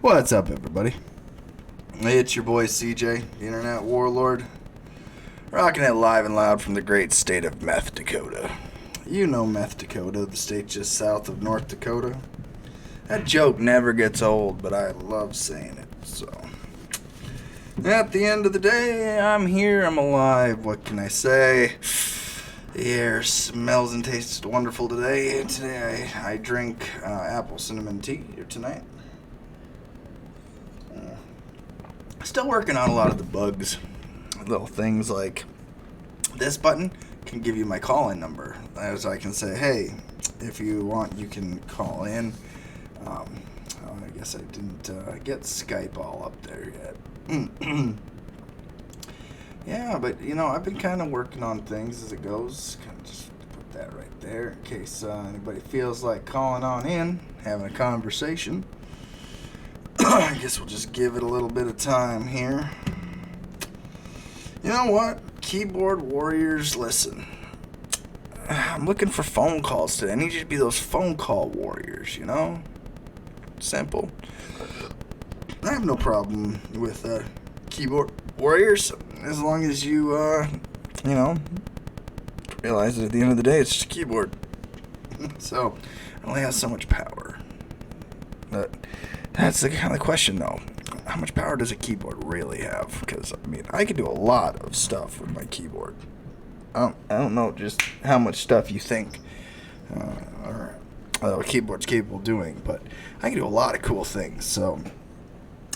What's up, everybody? It's your boy CJ, the Internet Warlord, rocking it live and loud from the great state of Meth Dakota. You know Meth Dakota, the state just south of North Dakota. That joke never gets old, but I love saying it, so. At the end of the day, I'm here, I'm alive, what can I say? The air smells and tastes wonderful today. Today I drink apple cinnamon tea here tonight. Still working on a lot of the bugs. Little things like this button can give you my call-in number. As I can say, hey, if you want, you can call in. I guess I didn't get Skype all up there yet. Yeah, but, I've been kind of working on things as it goes. Kind of just put that right there in case anybody feels like calling on in, having a conversation. I guess we'll just give it a little bit of time here. You know what? Keyboard warriors, listen. I'm looking for phone calls today. I need you to be those phone call warriors, Simple. I have no problem with keyboard warriors as long as you, realize that at the end of the day it's just a keyboard. So, it only has so much power. But that's the kind of question, though. How much power does a keyboard really have? Because, I can do a lot of stuff with my keyboard. I don't know just how much stuff you think a keyboard's capable of doing, but I can do a lot of cool things. So,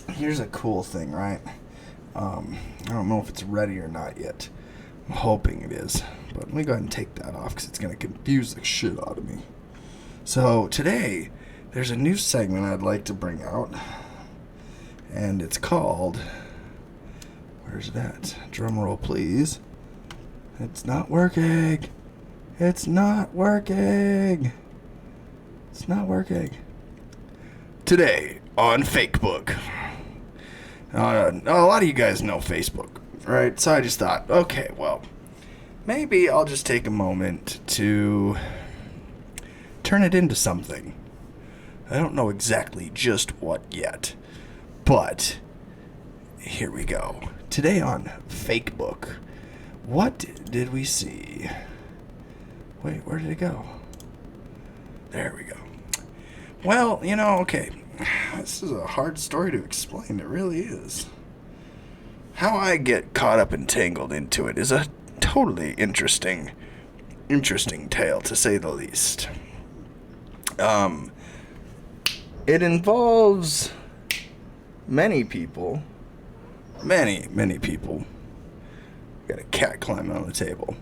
here's a cool thing, right? I don't know if it's ready or not yet. I'm hoping it is. But let me go ahead and take that off because it's going to confuse the shit out of me. So, today, there's a new segment I'd like to bring out. And it's called... Where's it at? Drum roll, please. It's not working. It's not working. It's not working. Today on Fakebook. A lot of you guys know Facebook, right? So I just thought, okay, well, maybe I'll just take a moment to turn it into something. I don't know exactly just what yet, but here we go. Today on Fakebook, what did we see? Wait, where did it go? There we go. Well, okay. This is a hard story to explain. It really is. How I get caught up and tangled into it is a totally interesting tale, to say the least. It involves many people. Many people. Got a cat climbing on the table.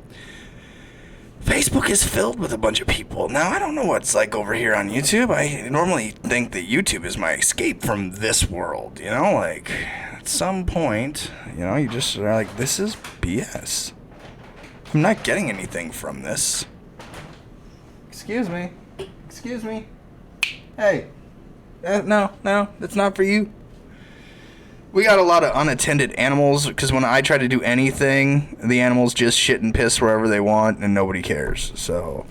Facebook is filled with a bunch of people. Now, I don't know what it's like over here on YouTube. I normally think that YouTube is my escape from this world, Like, at some point, you just are like, this is BS. I'm not getting anything from this. Excuse me. Hey. No, that's not for you. We got a lot of unattended animals, because when I try to do anything, the animals just shit and piss wherever they want, and nobody cares. So,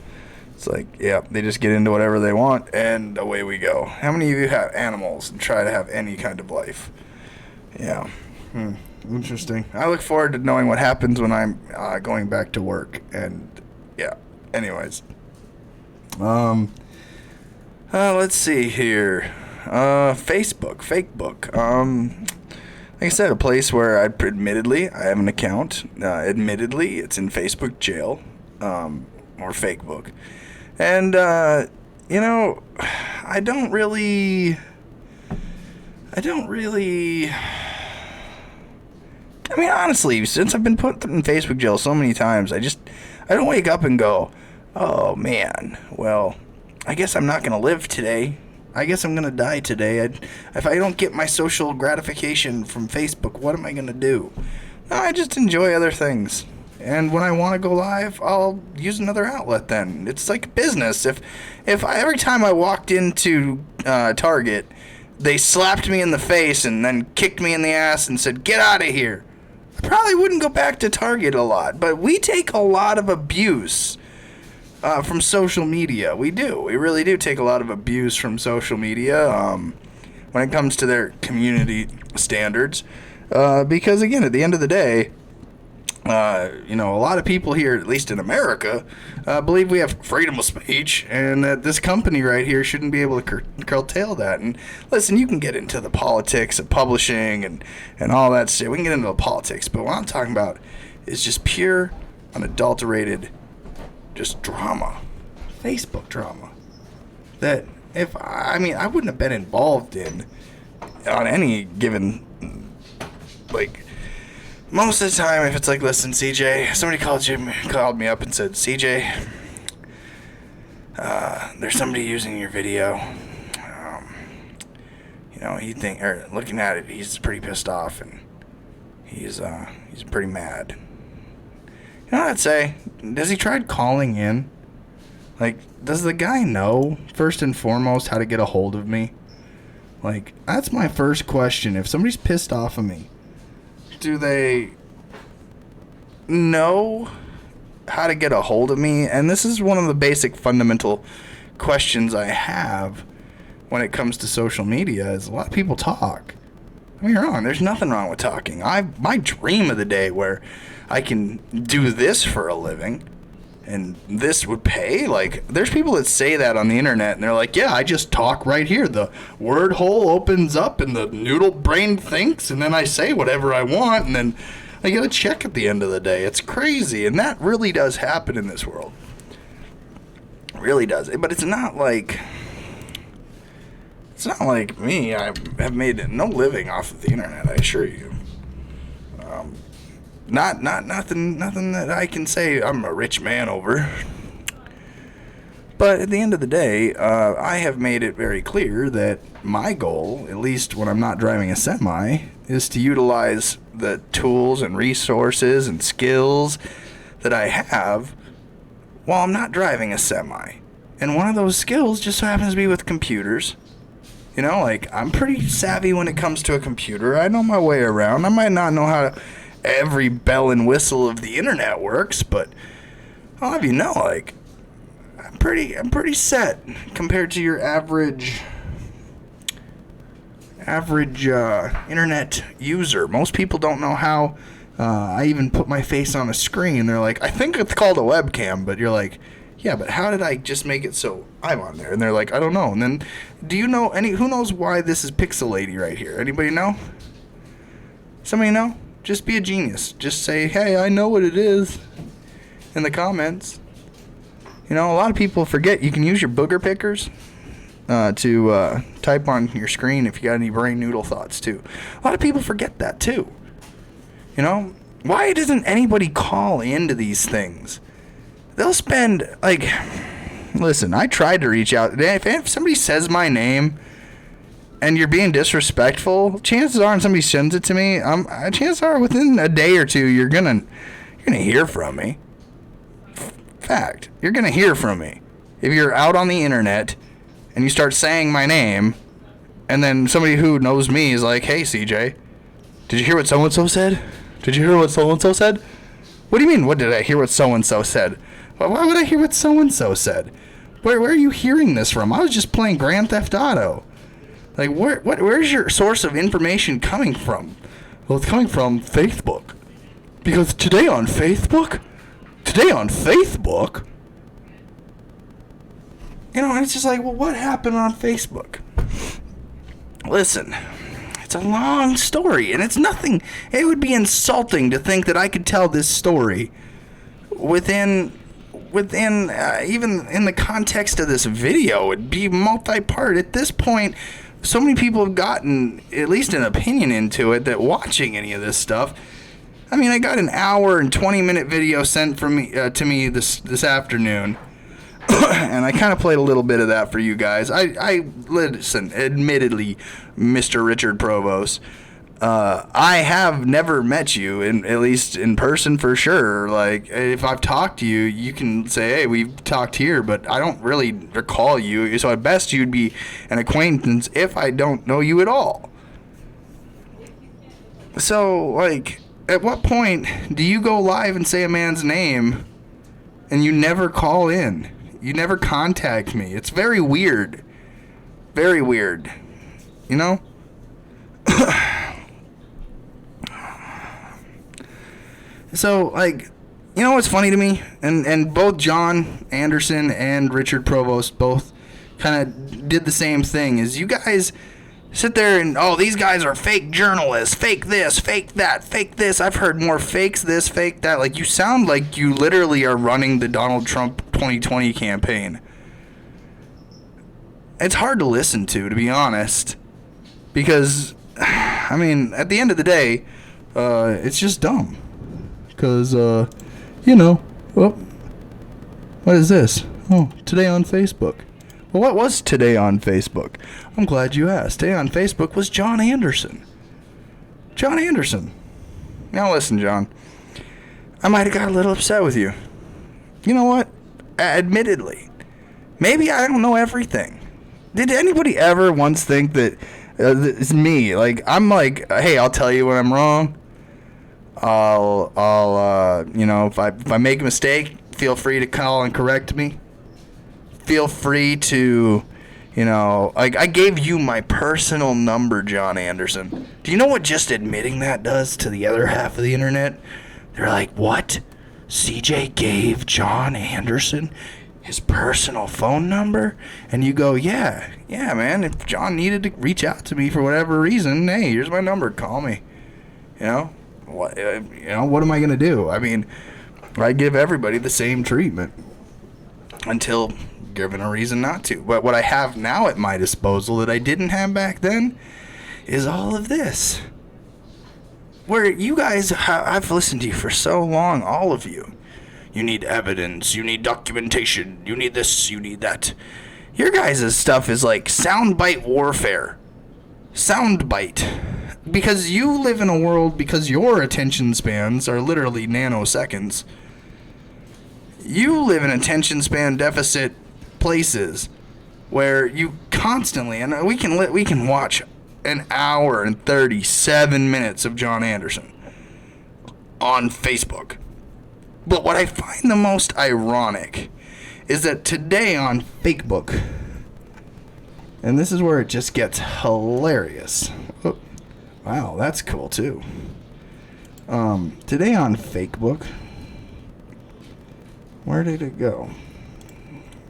it's like, yeah, they just get into whatever they want, and away we go. How many of you have animals and try to have any kind of life? Yeah. Interesting. I look forward to knowing what happens when I'm going back to work, and, yeah. Anyways. Let's see here. Fakebook. Like I said, a place where I have an account. Admittedly, it's in Facebook jail, or Fakebook. And, I don't really... honestly, since I've been put in Facebook jail so many times, I don't wake up and go, oh, man, well, I guess I'm not going to live today. I guess I'm going to die today. If I don't get my social gratification from Facebook, what am I going to do? No, I just enjoy other things. And when I want to go live, I'll use another outlet then. It's like business. If every time I walked into Target, they slapped me in the face and then kicked me in the ass and said, get out of here, I probably wouldn't go back to Target a lot. But we take a lot of abuse from social media. We do. We really do take a lot of abuse from social media. when it comes to their community standards. Because, again, at the end of the day, a lot of people here, at least in America, believe we have freedom of speech, and that this company right here shouldn't be able to curtail that. And listen, you can get into the politics of publishing and all that shit. We can get into the politics, but what I'm talking about is just pure, unadulterated, just drama, Facebook drama. That I wouldn't have been involved in on any given, like, most of the time, if it's like, listen, CJ, somebody called me up and said, CJ, there's somebody using your video. Looking at it, he's pretty pissed off, and he's pretty mad. You know what I'd say? Does he try calling in? Like, does the guy know, first and foremost, how to get a hold of me? Like, that's my first question. If somebody's pissed off of me, do they know how to get a hold of me? And this is one of the basic fundamental questions I have when it comes to social media, is a lot of people talk. I mean, you're wrong. There's nothing wrong with talking. My dream of the day where I can do this for a living and this would pay. Like, there's people that say that on the internet, and they're like, yeah, I just talk right here. The word hole opens up and the noodle brain thinks, and then I say whatever I want, and then I get a check at the end of the day. It's crazy, and that really does happen in this world. It really does. But it's not like me. I have made no living off of the internet, I assure you. Nothing that I can say I'm a rich man over. But at the end of the day, I have made it very clear that my goal, at least when I'm not driving a semi, is to utilize the tools and resources and skills that I have while I'm not driving a semi. And one of those skills just so happens to be with computers. You know, like, I'm pretty savvy when it comes to a computer. I know my way around. I might not know how every bell and whistle of the internet works, but I'll have you know, like, I'm pretty set compared to your average internet user. Most people don't know how I even put my face on a screen. They're like, I think it's called a webcam, but you're like, yeah, but how did I just make it so I'm on there? And they're like, I don't know. And then, do you know who knows why this is pixelated right here? Anybody know? Somebody know? Just be a genius. Just say, hey, I know what it is in the comments. You know, a lot of people forget you can use your booger pickers to type on your screen if you got any brain noodle thoughts, too. A lot of people forget that, too. You know, why doesn't anybody call into these things? They'll spend, like, listen, I tried to reach out. If somebody says my name and you're being disrespectful, chances are, and somebody sends it to me, chances are within a day or two you're gonna hear from me. Fact, you're gonna hear from me if you're out on the internet and you start saying my name, and then somebody who knows me is like, "Hey, CJ, did you hear what so and so said? Did you hear what so and so said?" What do you mean? What did I hear? What so and so said? Why would I hear what so and so said? Where are you hearing this from? I was just playing Grand Theft Auto. Like, where's your source of information coming from? Well, it's coming from Facebook. Because today on Facebook, you know, it's just like, well, what happened on Facebook? Listen, it's a long story, and it's nothing. It would be insulting to think that I could tell this story within even in the context of this video. It'd be multi-part. At this point, so many people have gotten at least an opinion into it that watching any of this stuff. I mean, I got an hour and 20-minute video sent from me to me this afternoon, and I kind of played a little bit of that for you guys. I listen, admittedly, Mr. Richard Provost, I have never met you, at least in person for sure. Like, if I've talked to you, you can say, hey, we've talked here, but I don't really recall you. So at best, you'd be an acquaintance if I don't know you at all. So, like, at what point do you go live and say a man's name and you never call in? You never contact me. It's very weird. Very weird. you know? So, like, you know what's funny to me? And both John Anderson and Richard Provost both kind of did the same thing, is you guys sit there and, oh, these guys are fake journalists, fake this, fake that, fake this. I've heard more fakes this, fake that. Like, you sound like you literally are running the Donald Trump 2020 campaign. It's hard to listen to be honest. Because, I mean, at the end of the day, it's just dumb. Because, you know, well, what is this? Oh, Today on Facebook. Well, what was Today on Facebook? I'm glad you asked. Today on Facebook was John Anderson. John Anderson. Now listen, John. I might have got a little upset with you. You know what? Admittedly. Maybe I don't know everything. Did anybody ever once think that it's me? Like, I'm like, hey, I'll tell you when I'm wrong. I'll you know, if I make a mistake, feel free to call and correct me. Feel free to, you know, like, I gave you my personal number, John Anderson. Do you know what just admitting that does to the other half of the internet? They're like, what? CJ gave John Anderson his personal phone number? And you go, yeah, man, if John needed to reach out to me for whatever reason, hey, here's my number, call me. You know? What am I going to do? I mean, I give everybody the same treatment until given a reason not to. But what I have now at my disposal that I didn't have back then is all of this. Where you guys, I've listened to you for so long, all of you. You need evidence, you need documentation, you need this, you need that. Your guys' stuff is like soundbite warfare. Soundbite. Because you live in a world, because your attention spans are literally nanoseconds. You live in attention span deficit places where you constantly, and we can watch an hour and 37 minutes of John Anderson on Facebook. But what I find the most ironic is that today on Facebook, and this is where it just gets hilarious. Oh, wow, that's cool too. Today on Facebook, where did it go?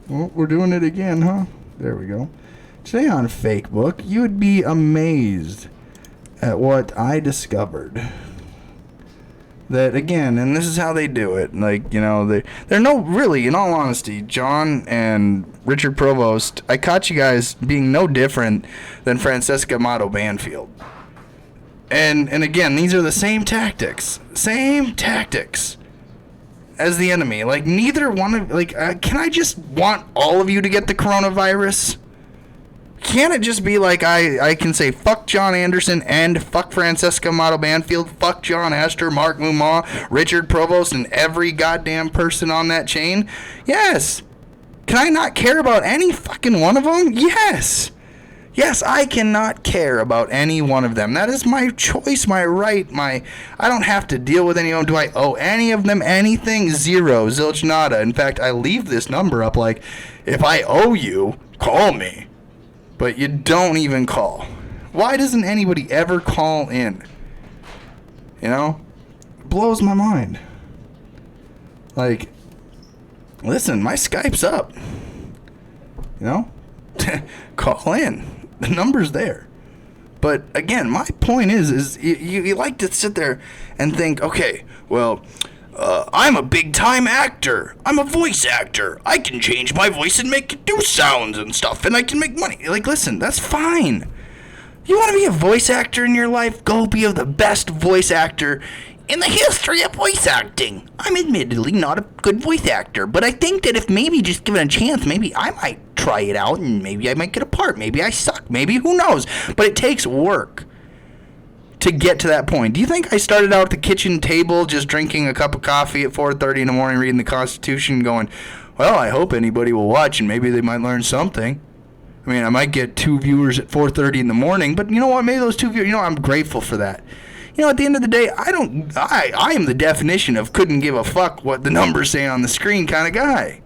Well, we're doing it again, huh? There we go. Today on Facebook, you would be amazed at what I discovered. That, again, and this is how they do it, like, you know, they're no, really, in all honesty, John and Richard Provost, I caught you guys being no different than Francesca Mato Banfield. And again, these are the same tactics as the enemy. Like, neither one of, like, can I just want all of you to get the coronavirus? Can't it just be like I can say fuck John Anderson and fuck Francesca Mato Banfield, fuck John Hester, Mark Mumma, Richard Provost, and every goddamn person on that chain? Yes. Can I not care about any fucking one of them? Yes. Yes, I cannot care about any one of them. That is my choice, my right, I don't have to deal with any of them. Do I owe any of them anything? Zero. Zilch nada. In fact, I leave this number up like, if I owe you, call me. But you don't even call. Why doesn't anybody ever call in? You know? It blows my mind. Like, listen, my Skype's up. You know? Call in. The number's there. But again, my point is you like to sit there and think, okay, well, I'm a big-time actor. I'm a voice actor. I can change my voice and make it do sounds and stuff, and I can make money. Like, listen, that's fine. You want to be a voice actor in your life? Go be the best voice actor in the history of voice acting. I'm admittedly not a good voice actor, but I think that if maybe just given a chance, maybe I might try it out, and maybe I might get a part. Maybe I suck. Maybe, who knows? But it takes work to get to that point. Do you think I started out at the kitchen table just drinking a cup of coffee at 4:30 in the morning, reading the Constitution, going, well, I hope anybody will watch and maybe they might learn something? I mean, I might get 2 viewers at 4:30 in the morning, but you know what? Maybe those 2 viewers, I'm grateful for that. You know, at the end of the day, I am the definition of couldn't give a fuck what the numbers say on the screen kind of guy.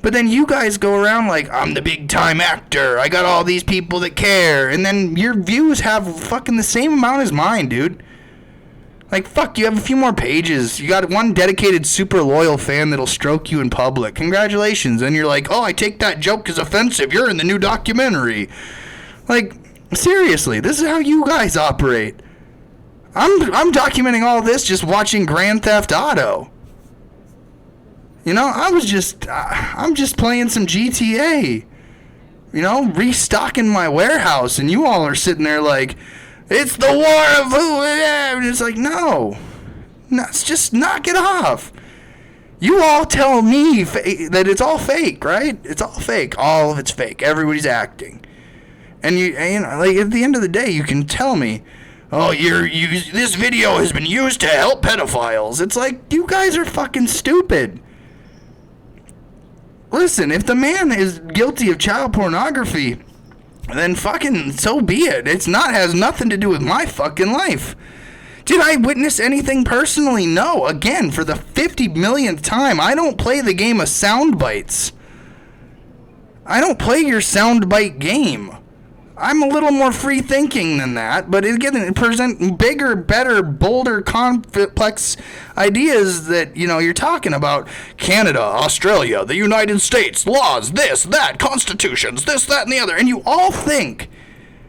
But then you guys go around like, I'm the big time actor. I got all these people that care. And then your views have fucking the same amount as mine, dude. Like, fuck, you have a few more pages. You got one dedicated, super loyal fan that'll stroke you in public. Congratulations. And you're like, oh, I take that joke as offensive. You're in the new documentary. Like, seriously, this is how you guys operate. I'm documenting all this just watching Grand Theft Auto. You know, I'm just playing some GTA. You know, restocking my warehouse, and you all are sitting there like, it's the war of who? And it's like, no, it's just knock it off. You all tell me that it's all fake, right? It's all fake. All of it's fake. Everybody's acting. And you know, like at the end of the day, you can tell me, oh, this video has been used to help pedophiles. It's like, you guys are fucking stupid. Listen, if the man is guilty of child pornography, then fucking so be it. Has nothing to do with my fucking life. Did I witness anything personally? No. Again, for the 50 millionth time, I don't play the game of sound bites. I don't play your soundbite game. I'm a little more free thinking than that, but again, it presents bigger, better, bolder, complex ideas that, you know, you're talking about Canada, Australia, the United States, laws, this, that, constitutions, this, that, and the other, and you all think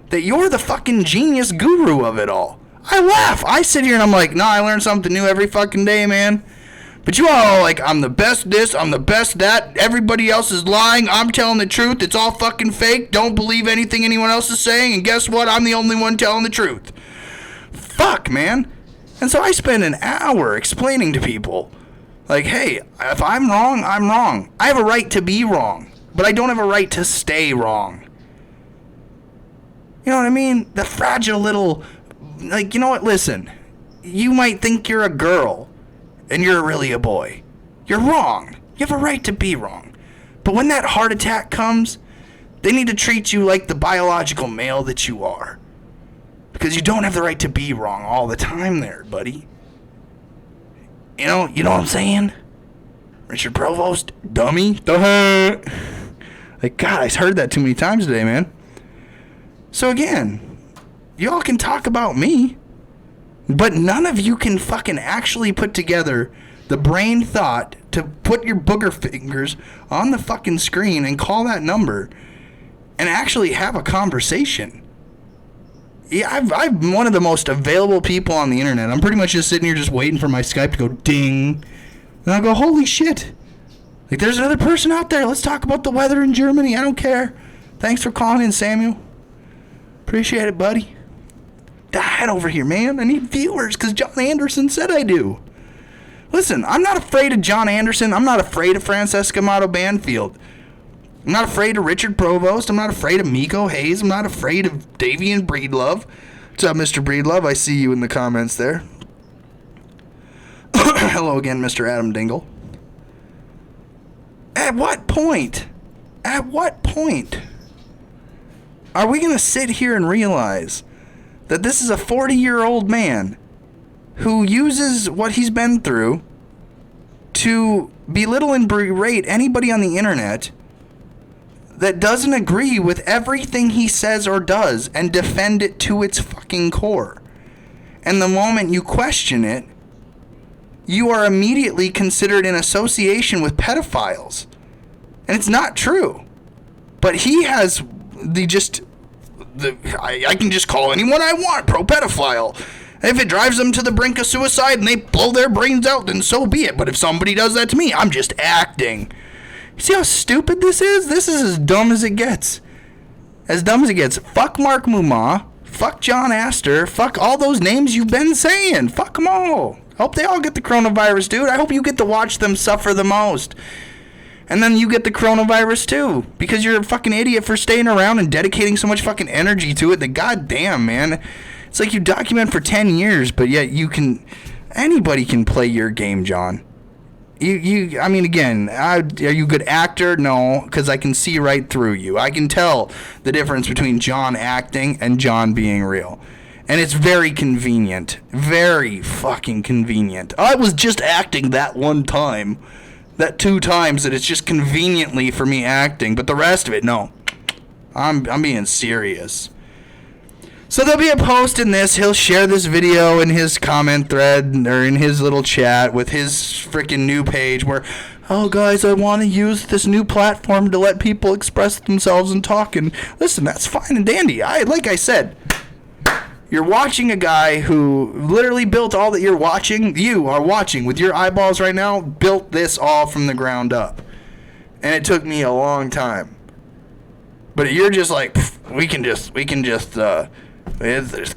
that you're the fucking genius guru of it all. I laugh. I sit here and I'm like, I learn something new every fucking day, man. But you all are like, I'm the best this, I'm the best that, everybody else is lying, I'm telling the truth, it's all fucking fake, don't believe anything anyone else is saying, and guess what, I'm the only one telling the truth. Fuck, man. And so I spend an hour explaining to people, like, hey, if I'm wrong, I'm wrong. I have a right to be wrong, but I don't have a right to stay wrong. You know what I mean? The fragile little, like, you know what, listen, you might think you're a girl, and you're really a boy. You're wrong. You have a right to be wrong. But when that heart attack comes, they need to treat you like the biological male that you are. Because you don't have the right to be wrong all the time there, buddy. You know what I'm saying? Richard Provost, dummy. Like, God, I heard that too many times today, man. So again, y'all can talk about me, but none of you can fucking actually put together the brain thought to put your booger fingers on the fucking screen and call that number and actually have a conversation. Yeah, I'm one of the most available people on the internet. I'm pretty much just sitting here just waiting for my Skype to go ding. And I'll go, holy shit. Like, there's another person out there. Let's talk about the weather in Germany. I don't care. Thanks for calling in, Samuel. Appreciate it, buddy. Head over here, man. I need viewers because John Anderson said I do. Listen, I'm not afraid of John Anderson. I'm not afraid of Francesca Mato Banfield. I'm not afraid of Richard Provost. I'm not afraid of Miko Hayes. I'm not afraid of Davian Breedlove. What's up, Mr. Breedlove? I see you in the comments there. Hello again, Mr. Adam Dingle. At what point are we going to sit here and realize that this is a 40-year-old man who uses what he's been through to belittle and berate anybody on the internet that doesn't agree with everything he says or does and defend it to its fucking core? And the moment you question it, you are immediately considered in association with pedophiles. And it's not true. But he has I can just call anyone I want pro-pedophile. If it drives them to the brink of suicide and they blow their brains out, then so be it. But if somebody does that to me, I'm just acting. You see how stupid this is? This is as dumb as it gets. As dumb as it gets. Fuck Mark Mumma. Fuck John Astor. Fuck all those names you've been saying. Fuck them all. Hope they all get the coronavirus, dude. I hope you get to watch them suffer the most. And then you get the coronavirus too, because you're a fucking idiot for staying around and dedicating so much fucking energy to it that goddamn, man. It's like you document for 10 years, but yet anybody can play your game, John. I mean, again, are you a good actor? No, because I can see right through you. I can tell the difference between John acting and John being real. And it's very convenient. Very fucking convenient. I was just acting that one time. that 2 times that it's just conveniently for me acting, but the rest of it, no. I'm being serious. So there'll be a post in this. He'll share this video in his comment thread or in his little chat with his freaking new page where, oh, guys, I want to use this new platform to let people express themselves and talk. And listen, that's fine and dandy. Like I said, you're watching a guy who literally built all that you are watching with your eyeballs right now, built this all from the ground up. And it took me a long time. But you're just like, we can just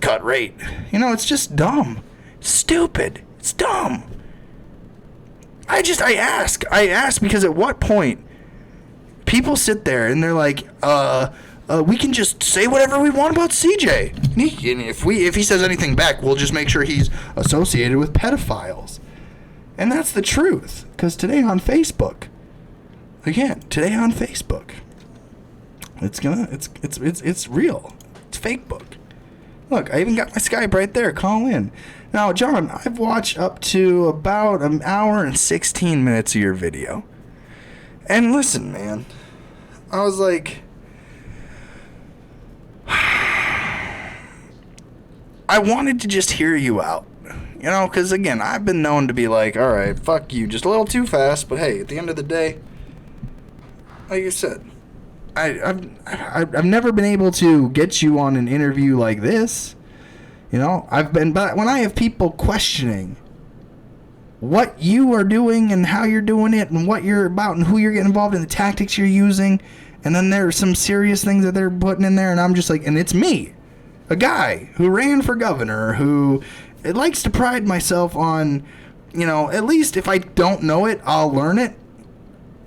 cut rate. You know, it's just dumb. It's stupid. It's dumb. I ask because at what point people sit there and they're like, we can just say whatever we want about CJ. And if he says anything back, we'll just make sure he's associated with pedophiles. And that's the truth. Because today on Facebook, it's real. It's fake book. Look, I even got my Skype right there. Call in. Now, John, I've watched up to about an hour and 16 minutes of your video. And listen, man, I was like, I wanted to just hear you out. You know, because, again, I've been known to be like, all right, fuck you, just a little too fast. But, hey, at the end of the day, like you said, I've never been able to get you on an interview like this. You know, but when I have people questioning what you are doing and how you're doing it and what you're about and who you're getting involved in, the tactics you're using, and then there's some serious things that they're putting in there, and I'm just like, and it's me, a guy who ran for governor, who it likes to pride myself on, you know, at least if I don't know it, I'll learn it.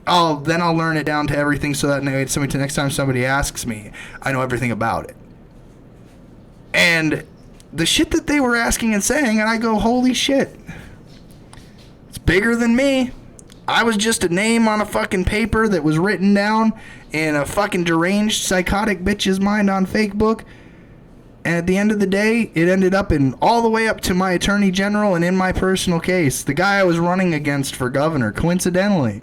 I'll learn it down to everything so that next time somebody asks me, I know everything about it. And the shit that they were asking and saying, and I go, holy shit. It's bigger than me. I was just a name on a fucking paper that was written down in a fucking deranged psychotic bitch's mind on Facebook. And at the end of the day, it ended up all the way up to my attorney general and in my personal case. The guy I was running against for governor, coincidentally.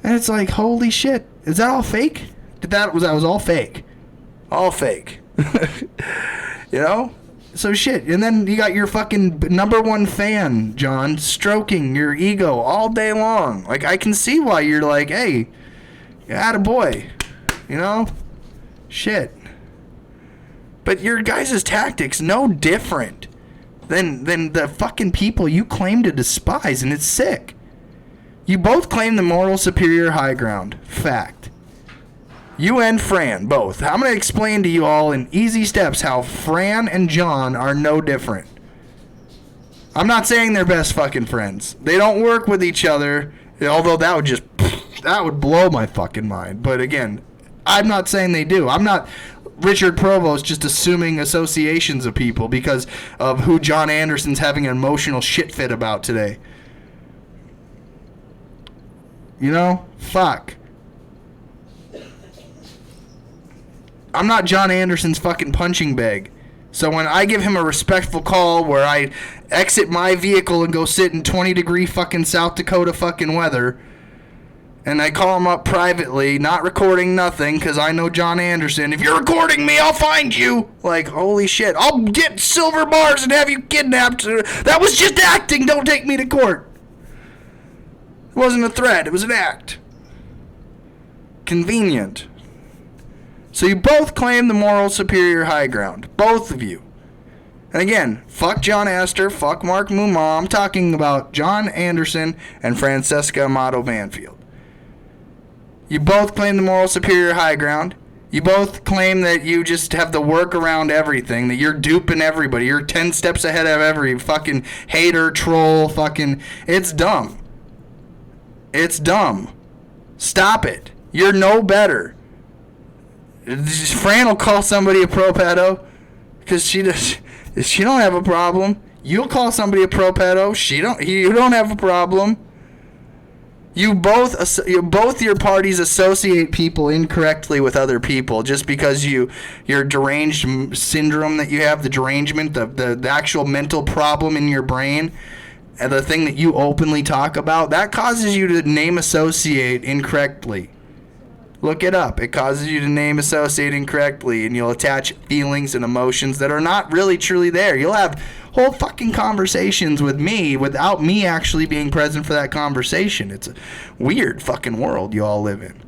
And it's like, holy shit, is that all fake? That was all fake. All fake. You know? So shit. And then you got your fucking #1 fan, John, stroking your ego all day long. Like, I can see why you're like, hey, attaboy. You know? Shit. But your guys' tactics no different than the fucking people you claim to despise, and it's sick. You both claim the moral superior high ground. Fact. You and Fran, both. I'm going to explain to you all in easy steps how Fran and John are no different. I'm not saying they're best fucking friends. They don't work with each other, although that would blow my fucking mind. But again, I'm not saying they do. I'm not Richard Provost just assuming associations of people because of who John Anderson's having an emotional shit fit about today. You know? Fuck. I'm not John Anderson's fucking punching bag. So when I give him a respectful call where I exit my vehicle and go sit in 20-degree fucking South Dakota fucking weather, and I call him up privately, not recording nothing, because I know John Anderson, if you're recording me, I'll find you. Like, holy shit. I'll get silver bars and have you kidnapped. That was just acting. Don't take me to court. It wasn't a threat. It was an act. Convenient. So you both claim the moral superior high ground. Both of you. And again, fuck John Astor, fuck Mark Mumma. I'm talking about John Anderson and Francesca Amato Banfield. You both claim the moral superior high ground. You both claim that you just have the work around everything, that you're duping everybody. You're 10 steps ahead of every fucking hater, troll, fucking... It's dumb. It's dumb. Stop it. You're no better. Fran will call somebody a pro-pedo because she don't have a problem. You'll call somebody a pro-pedo. You don't have a problem. You both your parties associate people incorrectly with other people just because your deranged syndrome that you have, the derangement, the actual mental problem in your brain. and the thing that you openly talk about, that causes you to name associate incorrectly. Look it up. It causes you to name associate incorrectly, and you'll attach feelings and emotions that are not really truly there. You'll have whole fucking conversations with me without me actually being present for that conversation. It's a weird fucking world you all live in.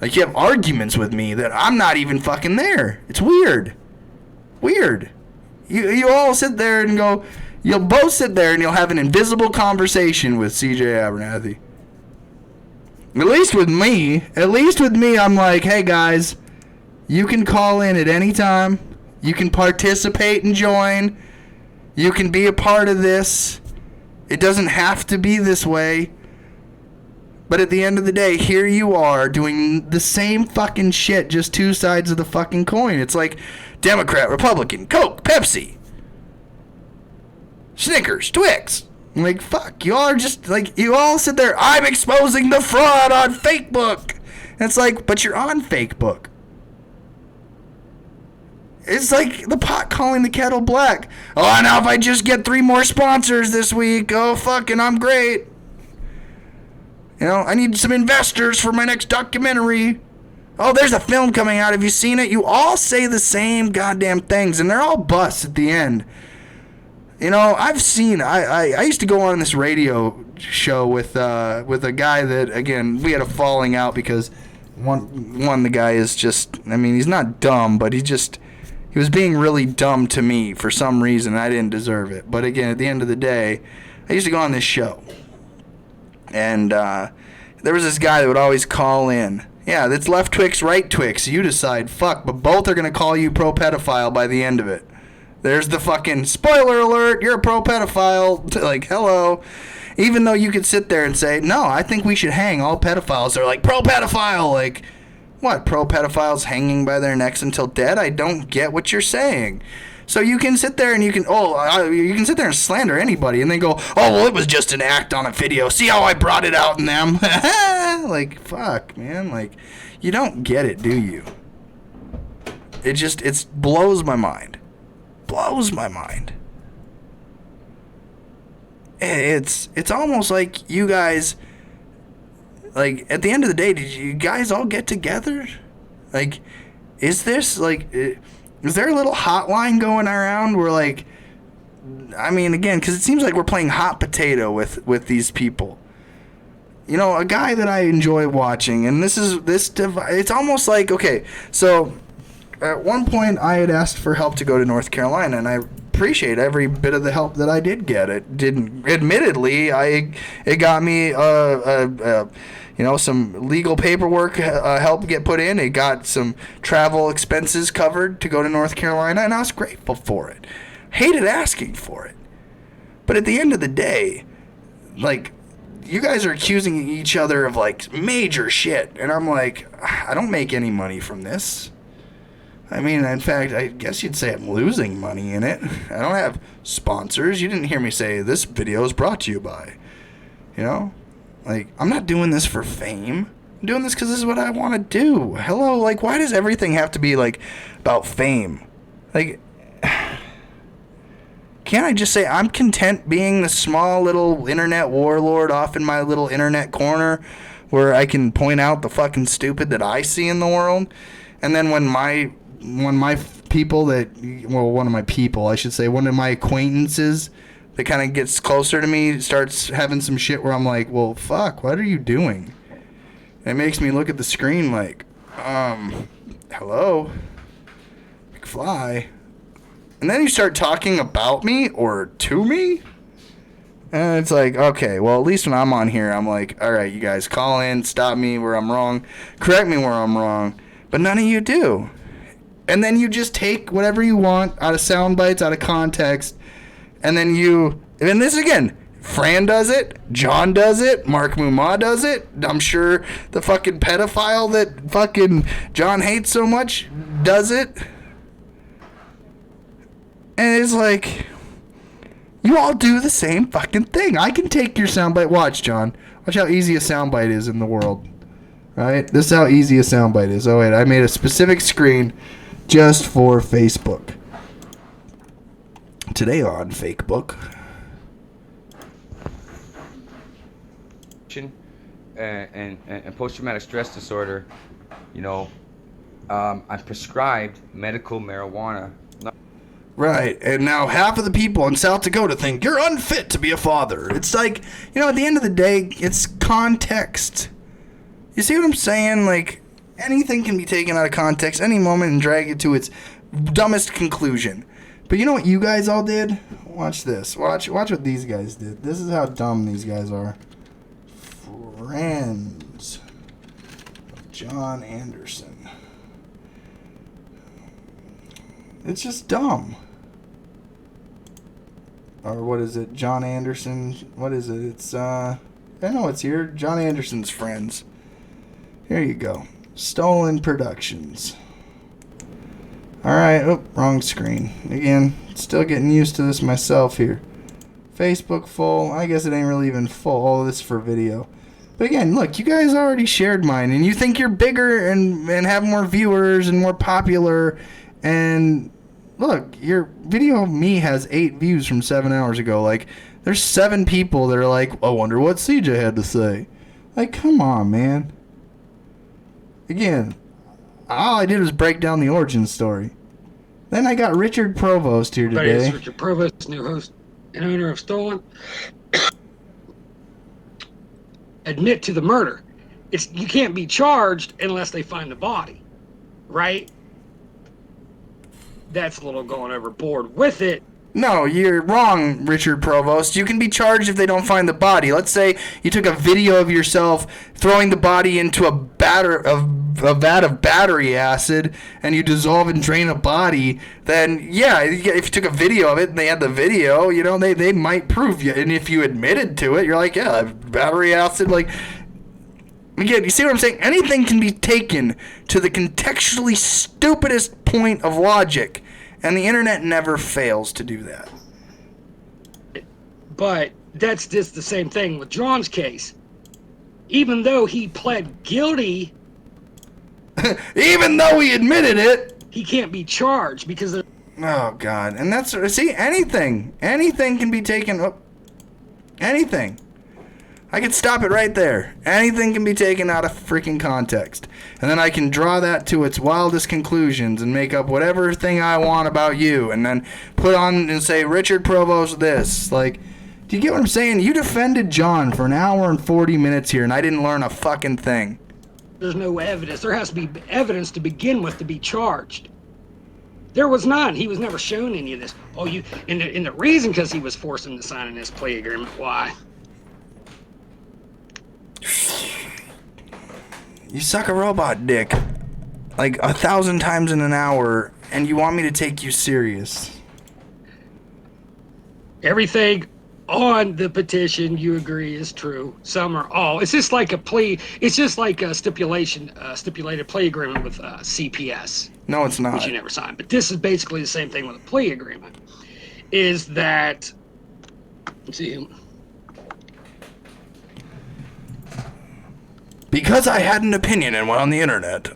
Like, you have arguments with me that I'm not even fucking there. It's weird. Weird. You all sit there and go, you'll both sit there and you'll have an invisible conversation with CJ Abernathy. At least with me, I'm like, hey guys, you can call in at any time. You can participate and join. You can be a part of this. It doesn't have to be this way. But at the end of the day, here you are doing the same fucking shit, just two sides of the fucking coin. It's like Democrat, Republican, Coke, Pepsi, Snickers, Twix. Like, fuck, you all are just, like, you all sit there, I'm exposing the fraud on Facebook. And it's like, but you're on Facebook. It's like the pot calling the kettle black. Oh, now if I just get 3 more sponsors this week, oh, fucking, I'm great. You know, I need some investors for my next documentary. Oh, there's a film coming out. Have you seen it? You all say the same goddamn things, and they're all busts at the end. You know, I've seen. I used to go on this radio show with a guy that, again, we had a falling out because one the guy is just. I mean, he's not dumb, but he was being really dumb to me for some reason. I didn't deserve it. But again, at the end of the day, I used to go on this show, and there was this guy that would always call in. Yeah, that's left Twix, right Twix. You decide. Fuck, but both are gonna call you pro-pedophile by the end of it. There's the fucking spoiler alert, you're a pro-pedophile. Like, hello. Even though you could sit there and say, no, I think we should hang all pedophiles. They're like, pro-pedophile. Like, what, pro-pedophiles hanging by their necks until dead? I don't get what you're saying. So you can sit there and you can sit there and slander anybody and then go, oh, well, it was just an act on a video. See how I brought it out in them? Like, fuck, man. Like, you don't get it, do you? It blows my mind. Blows my mind. It's almost like you guys, like, at the end of the day, did you guys all get together? Like, is there a little hotline going around where, like, I mean, again, because it seems like we're playing hot potato with these people. You know, a guy that I enjoy watching, and it's almost like, okay, so at one point, I had asked for help to go to North Carolina, and I appreciate every bit of the help that I did get. Admittedly, it got me, some legal paperwork help get put in. It got some travel expenses covered to go to North Carolina, and I was grateful for it. Hated asking for it, but at the end of the day, like, you guys are accusing each other of, like, major shit, and I'm like, I don't make any money from this. I mean, in fact, I guess you'd say I'm losing money in it. I don't have sponsors. You didn't hear me say this video is brought to you by. You know? Like, I'm not doing this for fame. I'm doing this because this is what I want to do. Hello? Like, why does everything have to be, like, about fame? Like, can't I just say I'm content being the small little internet warlord off in my little internet corner where I can point out the fucking stupid that I see in the world? And then when my people one of my people, I should say, one of my acquaintances that kind of gets closer to me starts having some shit where I'm like, well, fuck, what are you doing? And it makes me look at the screen like, hello, McFly. And then you start talking about me or to me. And it's like, okay, well, at least when I'm on here, I'm like, all right, you guys call in, stop me where I'm wrong, correct me where I'm wrong. But none of you do. And then you just take whatever you want out of sound bites, out of context, and then and this again, Fran does it, John does it, Mark Mumma does it, I'm sure the fucking pedophile that fucking John hates so much does it. And it's like, you all do the same fucking thing. I can take your soundbite. Watch, John. Watch how easy a soundbite is in the world. Right? This is how easy a soundbite is. Oh, wait. I made a specific screen just for Facebook. Today on Fakebook, and post-traumatic stress disorder, you know, I'm prescribed medical marijuana. Right, and now half of the people in South Dakota think you're unfit to be a father. It's like, at the end of the day, it's context. You see what I'm saying? Like, anything can be taken out of context any moment and drag it to its dumbest conclusion. But you know what you guys all did? Watch this. Watch what these guys did. This is how dumb these guys are. Friends of John Anderson. It's just dumb. Or what is it? John Anderson. What is it? It's, I know it's here. John Anderson's friends. Here you go. Stolen Productions. Alright. Oh, wrong screen. Again, still getting used to this myself here. Facebook full. I guess it ain't really even full. All of this for video. But again, look, you guys already shared mine. And you think you're bigger and have more viewers and more popular. And look, your video of me has 8 views from 7 hours ago. Like, there's 7 people that are like, I wonder what CJ had to say. Like, come on, man. Again, all I did was break down the origin story. Then I got Richard Provost here today. This is Richard Provost, new host and owner of Stolen. Admit to the murder. You can't be charged unless they find the body, right? That's a little going overboard with it. No, you're wrong, Richard Provost. You can be charged if they don't find the body. Let's say you took a video of yourself throwing the body into a vat of battery acid and you dissolve and drain a body, then yeah, if you took a video of it and they had the video, they might prove you. And if you admitted to it, you're like, yeah, battery acid, like... Again, you see what I'm saying? Anything can be taken to the contextually stupidest point of logic, and the internet never fails to do that. But that's just the same thing with John's case. Even though he pled guilty... Even though he admitted it... He can't be charged because... Oh, God. And that's... See, anything can be taken... Oh, anything. I could stop it right there. Anything can be taken out of freaking context. And then I can draw that to its wildest conclusions and make up whatever thing I want about you. And then put on and say, Richard Provost this. Like, do you get what I'm saying? You defended John for an hour and 40 minutes here, and I didn't learn a fucking thing. There's no evidence. There has to be evidence to begin with to be charged. There was none. He was never shown any of this. Oh, and the reason because he was forced into signing this plea agreement. Why? You suck a robot dick like 1,000 times in an hour, and you want me to take you serious. Everything on the petition you agree is true. Some are all. It's just like a plea. It's just like a stipulated plea agreement with CPS. No, it's not. Which you never signed. But this is basically the same thing with a plea agreement. Is that... Let's see... Because I had an opinion and went on the internet.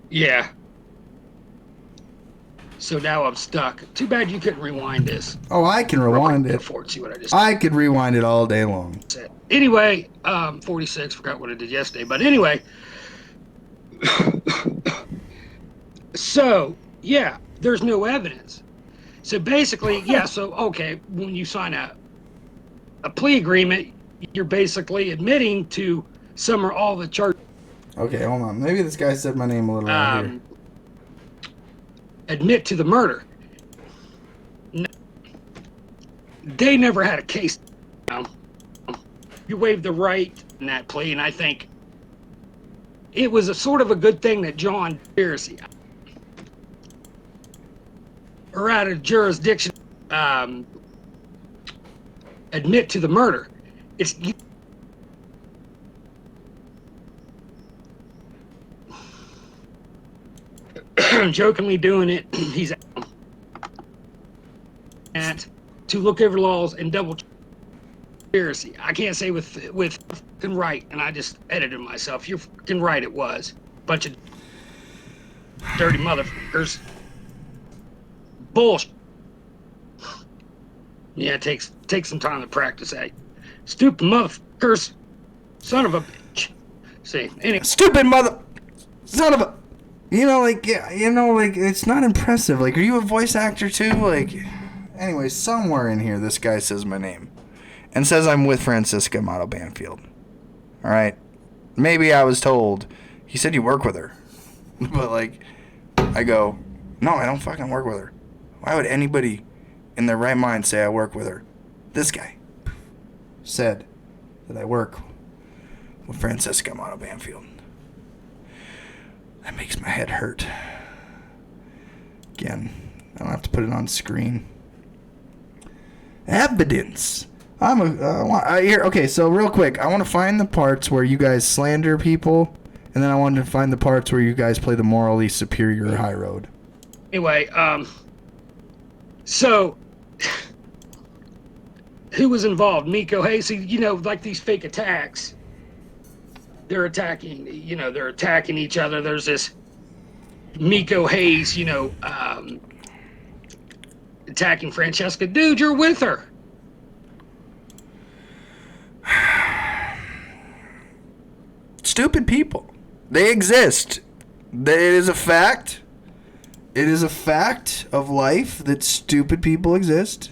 Yeah. So now I'm stuck. Too bad you couldn't rewind this. Oh, I can rewind it. See what I just I could rewind it all day long. said. Anyway, 46, forgot what I did yesterday. But anyway... So, yeah, there's no evidence. So basically, yeah, so, okay, when you sign a plea agreement, you're basically admitting to some or all the charges. Okay, hold on. Maybe this guy said my name a little wrong here. Admit to the murder. No, they never had a case. You waived the right in that plea, and I think it was a sort of a good thing that John Piercy or out of jurisdiction admit to the murder. It's jokingly doing it. He's at to look over laws and double check. conspiracy. I can't say with fucking right, and I just edited myself. You're fucking right. It was bunch of dirty motherfuckers. Bullshit. Yeah, it takes some time to practice that. Stupid motherfuckers. Son of a bitch. See, anyway. Stupid mother... Son of a... You know, like, yeah, you know, like, it's not impressive. Like, are you a voice actor too? Like, anyway, somewhere in here, this guy says my name. And says I'm with Francisca Motto Banfield. Alright? Maybe I was told. He said you work with her. But, like, I go, no, I don't fucking work with her. Why would anybody in their right mind say I work with her? This guy said that I work with Francisca Motto Banfield. That makes my head hurt. Again, I don't have to put it on screen. Evidence. Okay, so real quick, I want to find the parts where you guys slander people, and then I want to find the parts where you guys play the morally superior high road. Anyway, so who was involved? Miko Hayes. You know, like these fake attacks. They're attacking each other. There's this Miko Hayes, attacking Francesca. Dude, you're with her. Stupid people. They exist. It is a fact. It is a fact of life that stupid people exist.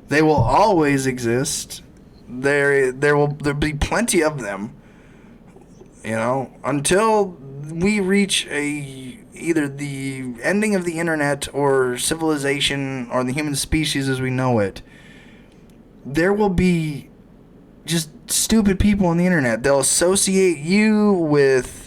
They will always exist. There'll be plenty of them. You know, until we reach either the ending of the internet or civilization or the human species as we know it, there will be just stupid people on the internet. They'll associate you with...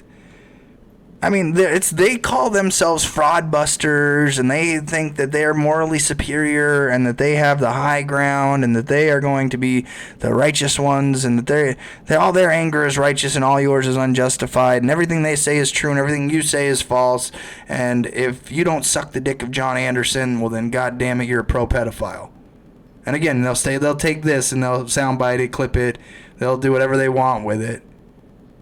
I mean, they call themselves fraudbusters, and they think that they're morally superior and that they have the high ground and that they are going to be the righteous ones and that all their anger is righteous and all yours is unjustified and everything they say is true and everything you say is false. And if you don't suck the dick of John Anderson, well then, goddamn it, you're a pro-pedophile. And again, they'll take this and they'll soundbite it, clip it, they'll do whatever they want with it.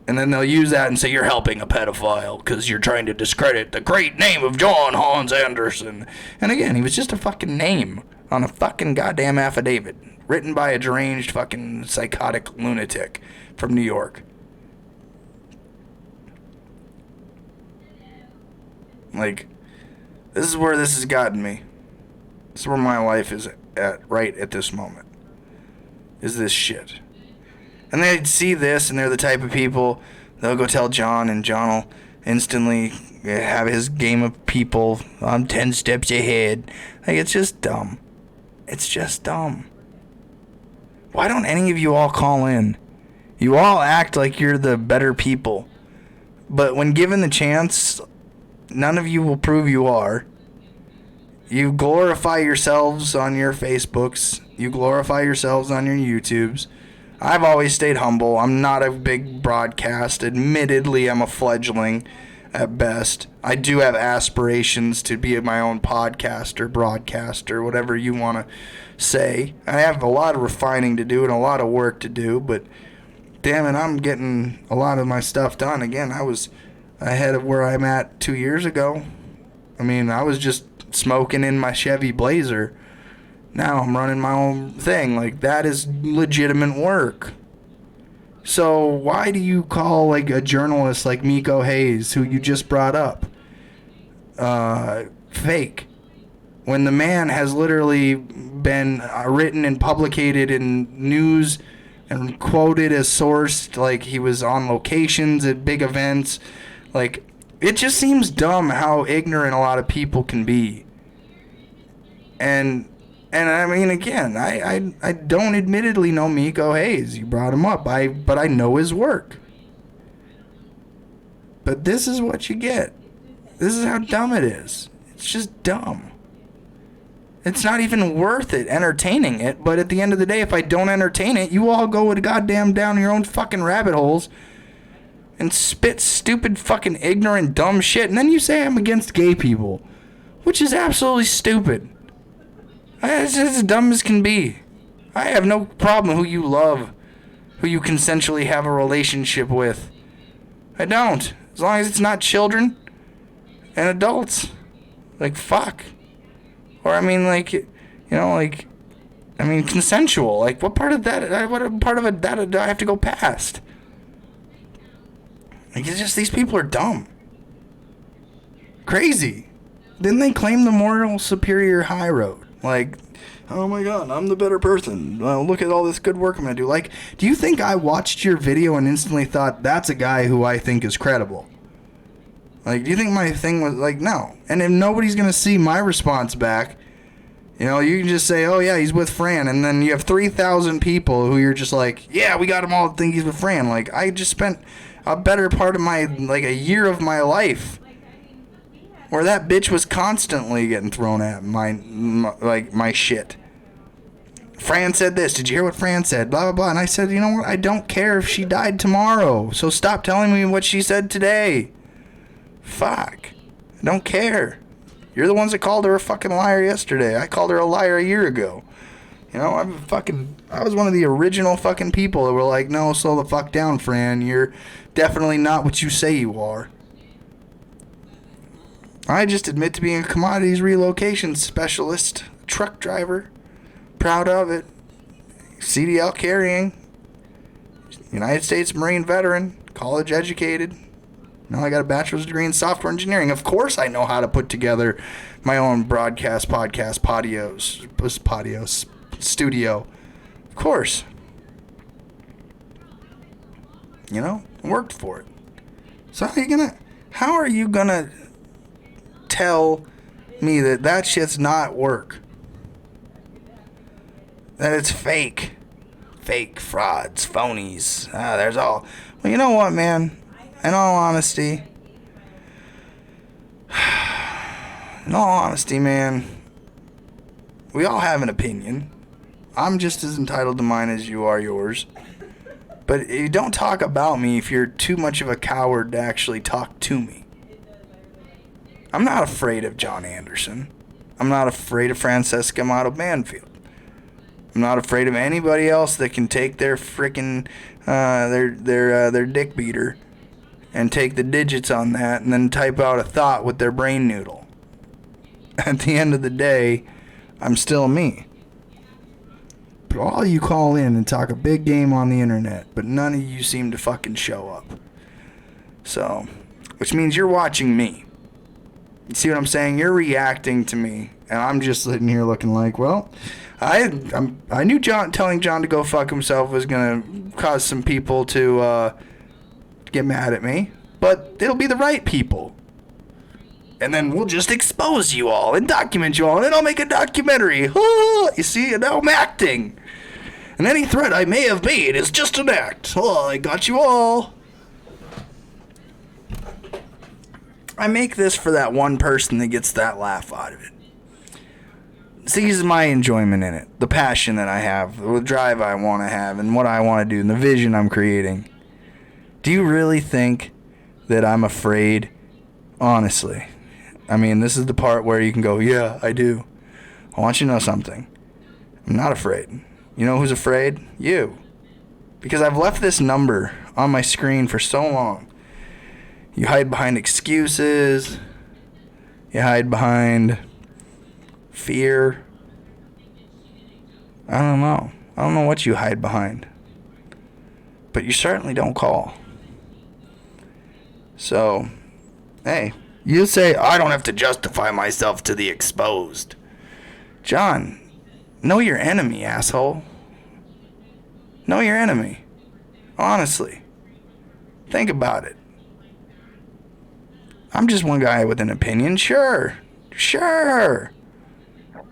And then they'll use that and say you're helping a pedophile because you're trying to discredit the great name of John Hans Anderson. And again, he was just a fucking name on a fucking goddamn affidavit written by a deranged fucking psychotic lunatic from New York. Like, this is where this has gotten me. This is where my life is at right at this moment. Is this shit. And they'd see this, and they're the type of people, they'll go tell John, and John will instantly have his game of people. I'm 10 steps ahead. Like, it's just dumb. It's just dumb. Why don't any of you all call in? You all act like you're the better people. But when given the chance, none of you will prove you are. You glorify yourselves on your Facebooks. You glorify yourselves on your YouTubes. I've always stayed humble. I'm not a big broadcast. Admittedly, I'm a fledgling at best. I do have aspirations to be my own podcaster, broadcaster, whatever you want to say. I have a lot of refining to do and a lot of work to do, but damn it, I'm getting a lot of my stuff done. Again, I was ahead of where I'm at 2 years ago. I mean, I was just smoking in my Chevy Blazer. Now I'm running my own thing. Like, that is legitimate work. So why do you call, like, a journalist like Miko Hayes, who you just brought up, fake? When the man has literally been written and publicated in news and quoted as sourced, like he was on locations at big events. Like, it just seems dumb how ignorant a lot of people can be. And I mean, again, I don't admittedly know Miko Hayes. You brought him up. But I know his work. But this is what you get. This is how dumb it is. It's just dumb. It's not even worth it entertaining it. But at the end of the day, if I don't entertain it, you all go goddamn down your own fucking rabbit holes and spit stupid fucking ignorant dumb shit. And then you say I'm against gay people, which is absolutely stupid. It's as dumb as can be. I have no problem who you love, who you consensually have a relationship with. I don't. As long as it's not children and adults. Like, fuck. Or, I mean, like, you know, like, I mean, consensual. Like, what part of that, what part of it that do I have to go past? Like, it's just, these people are dumb. Crazy. Didn't they claim the moral superior high road? Like, oh my god, I'm the better person. Well, look at all this good work I'm gonna do. Like, do you think I watched your video and instantly thought, that's a guy who I think is credible? Like, do you think my thing was, like, no. And if nobody's gonna see my response back, you know, you can just say, oh yeah, he's with Fran, and then you have 3,000 people who you're just like, yeah, we got them all to think he's with Fran. Like, I just spent a better part of my, like, a year of my life where that bitch was constantly getting thrown at my shit. Fran said this. Did you hear what Fran said? Blah, blah, blah. And I said, you know what? I don't care if she died tomorrow. So stop telling me what she said today. Fuck. I don't care. You're the ones that called her a fucking liar yesterday. I called her a liar a year ago. You know, I was one of the original fucking people that were like, no, slow the fuck down, Fran. You're definitely not what you say you are. I just admit to being a commodities relocation specialist, truck driver, proud of it, CDL carrying, United States Marine veteran, college educated. Now I got a bachelor's degree in software engineering. Of course I know how to put together my own broadcast, podcast, podios, studio. Of course. You know, I worked for it. So how are you gonna tell me that shit's not work? That it's fake. Fake, frauds, phonies. There's all. Well, you know what, man? In all honesty, man, we all have an opinion. I'm just as entitled to mine as you are yours. But you don't talk about me if you're too much of a coward to actually talk to me. I'm not afraid of John Anderson. I'm not afraid of Francesca Amato Banfield. I'm not afraid of anybody else that can take their frickin' their dick beater and take the digits on that and then type out a thought with their brain noodle. At the end of the day, I'm still me. But all you call in and talk a big game on the internet, but none of you seem to fucking show up. So, which means you're watching me. You see what I'm saying? You're reacting to me, and I'm just sitting here looking like, well, I knew telling John to go fuck himself was gonna cause some people to get mad at me, but it'll be the right people. And then we'll just expose you all and document you all, and then I'll make a documentary. You see, and now I'm acting. And any threat I may have made is just an act. Oh, I got you all. I make this for that one person that gets that laugh out of it. Sees my enjoyment in it, the passion that I have, the drive I want to have, and what I want to do, and the vision I'm creating. Do you really think that I'm afraid? Honestly. I mean, this is the part where you can go, yeah, I do. I want you to know something. I'm not afraid. You know who's afraid? You. Because I've left this number on my screen for so long. You hide behind excuses. You hide behind fear. I don't know. I don't know what you hide behind. But you certainly don't call. So, hey, you say, I don't have to justify myself to the exposed. John, know your enemy, asshole. Know your enemy. Honestly. Think about it. I'm just one guy with an opinion. Sure.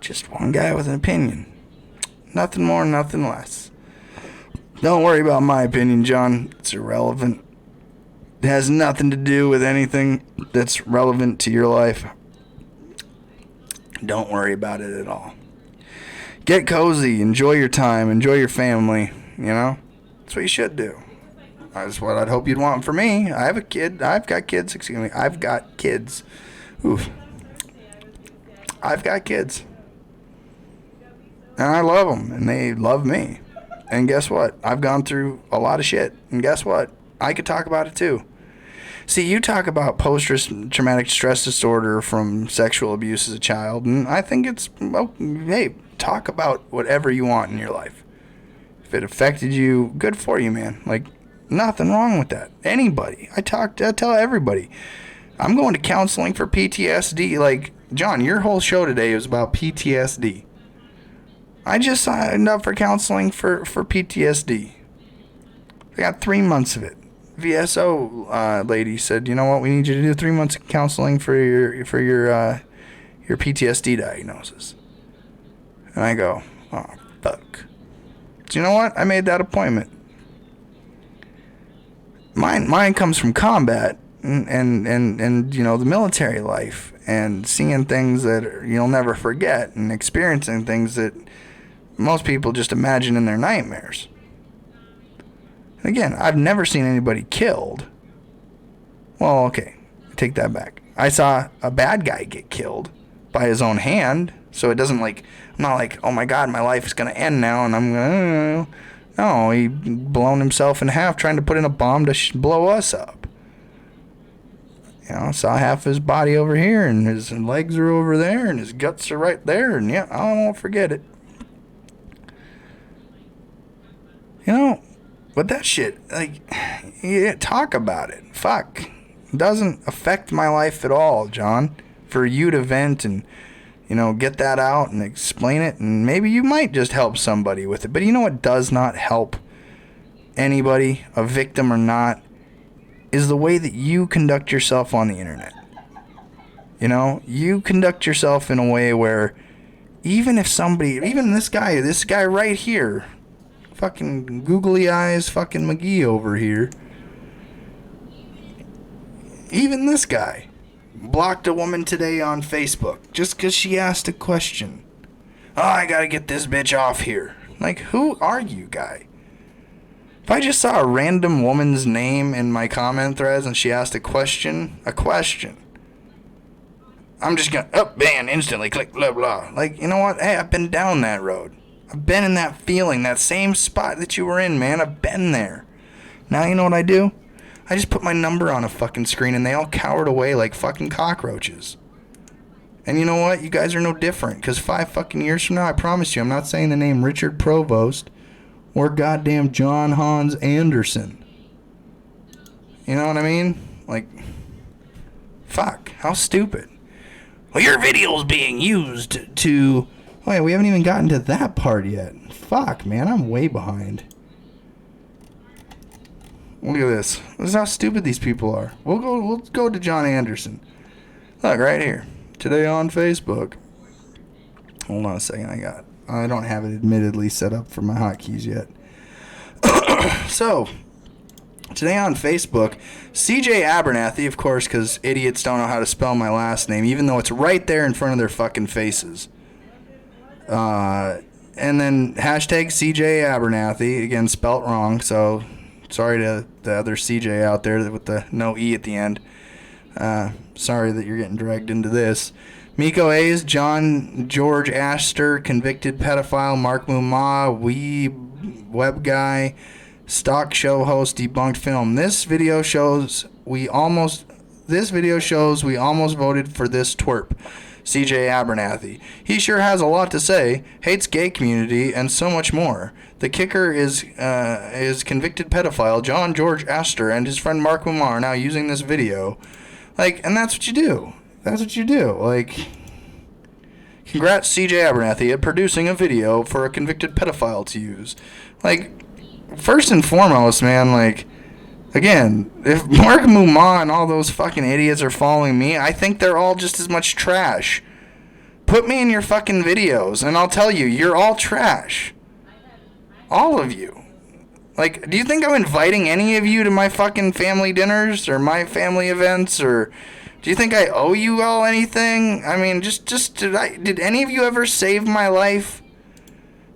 Just one guy with an opinion. Nothing more, nothing less. Don't worry about my opinion, John. It's irrelevant. It has nothing to do with anything that's relevant to your life. Don't worry about it at all. Get cozy. Enjoy your time. Enjoy your family. You know? That's what you should do. That's what I'd hope you'd want for me. I have a kid. I've got kids. Excuse me. I've got kids. Oof. I've got kids. And I love them, and they love me. And guess what? I've gone through a lot of shit. And guess what? I could talk about it too. See, you talk about post-traumatic stress disorder from sexual abuse as a child, and I think it's, well, hey, talk about whatever you want in your life. If it affected you, good for you, man. Like, nothing wrong with that. Anybody. I tell everybody. I'm going to counseling for PTSD. Like, John, your whole show today was about PTSD. I just signed up for counseling for PTSD. I got 3 months of it. VSO lady said, you know what, we need you to do 3 months of counseling for your PTSD diagnosis. And I go, oh, fuck. So you know what? I made that appointment. Mine comes from combat and you know, the military life and seeing things that you'll never forget and experiencing things that most people just imagine in their nightmares. Again, I've never seen anybody killed. Well, okay, I take that back. I saw a bad guy get killed by his own hand, so it doesn't like, I'm not like, oh my god, my life is going to end now, and I'm going to, no, he blown himself in half trying to put in a bomb to blow us up. You know, saw half his body over here, and his legs are over there, and his guts are right there, and yeah, I won't forget it. You know, but that shit, like, yeah, talk about it. Fuck. It doesn't affect my life at all, John. For you to vent and, you know, get that out and explain it, and maybe you might just help somebody with it. But you know what does not help anybody, a victim or not, is the way that you conduct yourself on the internet. You know, you conduct yourself in a way where even if somebody, even this guy right here, fucking googly eyes fucking McGee over here, even this guy blocked a woman today on Facebook just because she asked a question. Oh, I gotta get this bitch off here. Like, who are you, guy? If I just saw a random woman's name in my comment threads and she asked a question, I'm just gonna ban instantly, click blah blah. Like, you know what? Hey, I've been down that road. I've been in that feeling, that same spot that you were in, man. I've been there. Now you know what I do? I just put my number on a fucking screen and they all cowered away like fucking cockroaches. And you know what? You guys are no different. Because 5 fucking years from now, I promise you, I'm not saying the name Richard Provost or goddamn John Hans Anderson. You know what I mean? Like, fuck. How stupid. Well, your video's being used to... Wait, we haven't even gotten to that part yet. Fuck, man, I'm way behind. Look at this. This is how stupid these people are. We'll go to John Anderson. Look, right here. Today on Facebook. Hold on a second, I don't have it admittedly set up for my hotkeys yet. So, today on Facebook, CJ Abernathy, of course, because idiots don't know how to spell my last name, even though it's right there in front of their fucking faces. And then hashtag CJ Abernathy, again, spelt wrong, so sorry to the other CJ out there with the no E at the end. Sorry that you're getting dragged into this. Miko A's, John George Astor, convicted pedophile, Mark Mumma, web guy, stock show host, debunked film. This video shows we almost voted for this twerp. CJ Abernathy. He sure has a lot to say, hates gay community, and so much more. The kicker is convicted pedophile John George Astor and his friend Mark Mumma are now using this video. Like, and that's what you do. That's what you do. Like, congrats CJ Abernathy at producing a video for a convicted pedophile to use. Like, first and foremost, man, like, again, if Mark Mumma and all those fucking idiots are following me, I think they're all just as much trash. Put me in your fucking videos, and I'll tell you, you're all trash. All of you. Like, do you think I'm inviting any of you to my fucking family dinners or my family events, or do you think I owe you all anything? I mean, did any of you ever save my life?